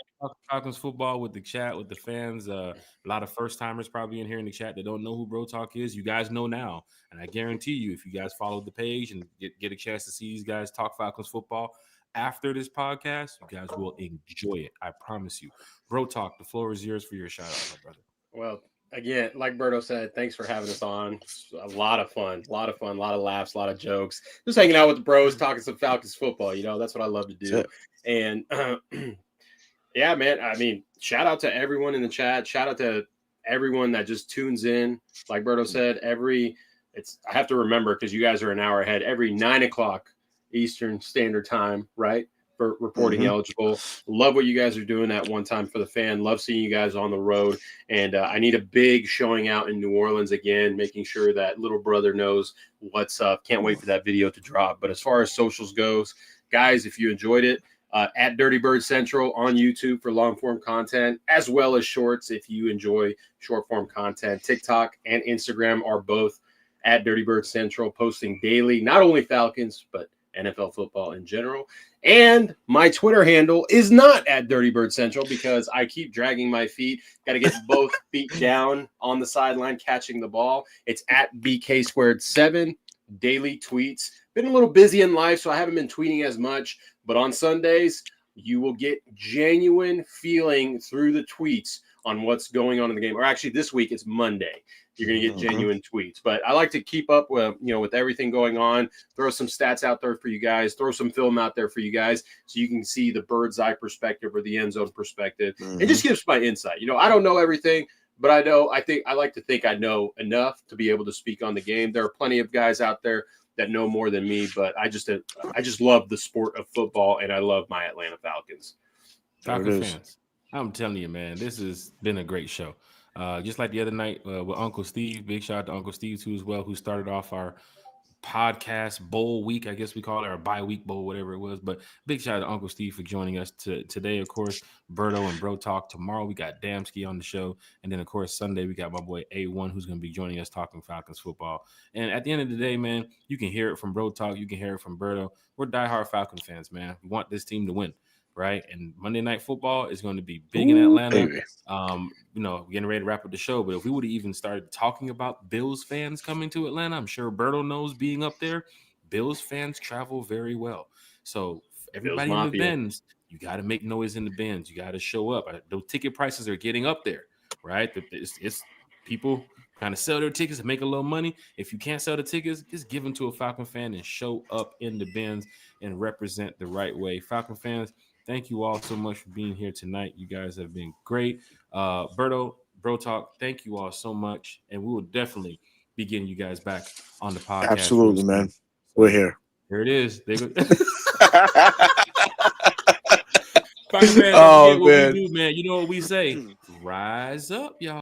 Falcons football with the chat, with the fans. A lot of first-timers probably in here in the chat that don't know who Bro Talk is. You guys know now. And I guarantee you, if you guys follow the page and get a chance to see these guys talk Falcons football after this podcast, you guys will enjoy it. I promise you. Bro Talk, the floor is yours for your shout-out, my brother. Well, again, like Berto said, thanks for having us on. A lot of fun, a lot of laughs, a lot of jokes. Just hanging out with the bros, talking some Falcons football. That's what I love to do. And yeah, man, shout out to everyone in the chat. Shout out to everyone that just tunes in. Like Berto said, I have to remember, because you guys are an hour ahead, every 9 o'clock Eastern Standard Time, right? For reporting eligible. Love what you guys are doing at One Time for the Fan. Love seeing you guys on the road. And I need a big showing out in New Orleans again, making sure that little brother knows what's up. Can't wait for that video to drop. But as far as socials goes, guys, if you enjoyed it, at Dirty Bird Central on YouTube for long form content, as well as shorts if you enjoy short form content. TikTok and Instagram are both at Dirty Bird Central, posting daily, not only Falcons, but NFL football in general. And my Twitter handle is not at Dirty Bird Central, because I keep dragging my feet. Got to get both feet down on the sideline catching the ball. It's at BK2 daily tweets. Been a little busy in life, so I haven't been tweeting as much. But on Sundays, you will get genuine feeling through the tweets on what's going on in the game. Or actually, this week it's Monday. You're going to get genuine tweets. But I like to keep up with, with everything going on, throw some stats out there for you guys, throw some film out there for you guys so you can see the bird's eye perspective or the end zone perspective. It just gives my insight. I don't know everything, but I like to think I know enough to be able to speak on the game. There are plenty of guys out there that know more than me, but I just love the sport of football, and I love my Atlanta Falcons. Falcon fans, I'm telling you, man, this has been a great show. Just like the other night with Uncle Steve, big shout out to Uncle Steve too as well, who started off our podcast bowl week, I guess we call it, or bye-week bowl, whatever it was. But big shout out to Uncle Steve for joining us today. Of course, Berto and Bro Talk. Tomorrow we got Damsky on the show, and then of course Sunday we got my boy A1, who's going to be joining us talking Falcons football. And at the end of the day, man, you can hear it from Bro Talk, you can hear it from Berto. We're diehard Falcon fans, man. We want this team to win. Right, and Monday Night Football is going to be big in Atlanta. Getting ready to wrap up the show, but if we would have even started talking about Bills fans coming to Atlanta, I'm sure Berto knows, being up there, Bills fans travel very well. So everybody in the bins, you got to make noise in the bins. You got to show up. Those ticket prices are getting up there, right? It's people trying to sell their tickets and make a little money. If you can't sell the tickets, just give them to a Falcon fan and show up in the bins and represent the right way. Falcon fans, thank you all so much for being here tonight. You guys have been great. Berto, Bro Talk, thank you all so much. And we will definitely be getting you guys back on the podcast. Absolutely, man. We're here. Here it is. Falcons fans, don't Oh, forget what we man. do, man. You know what we say? Rise up, y'all.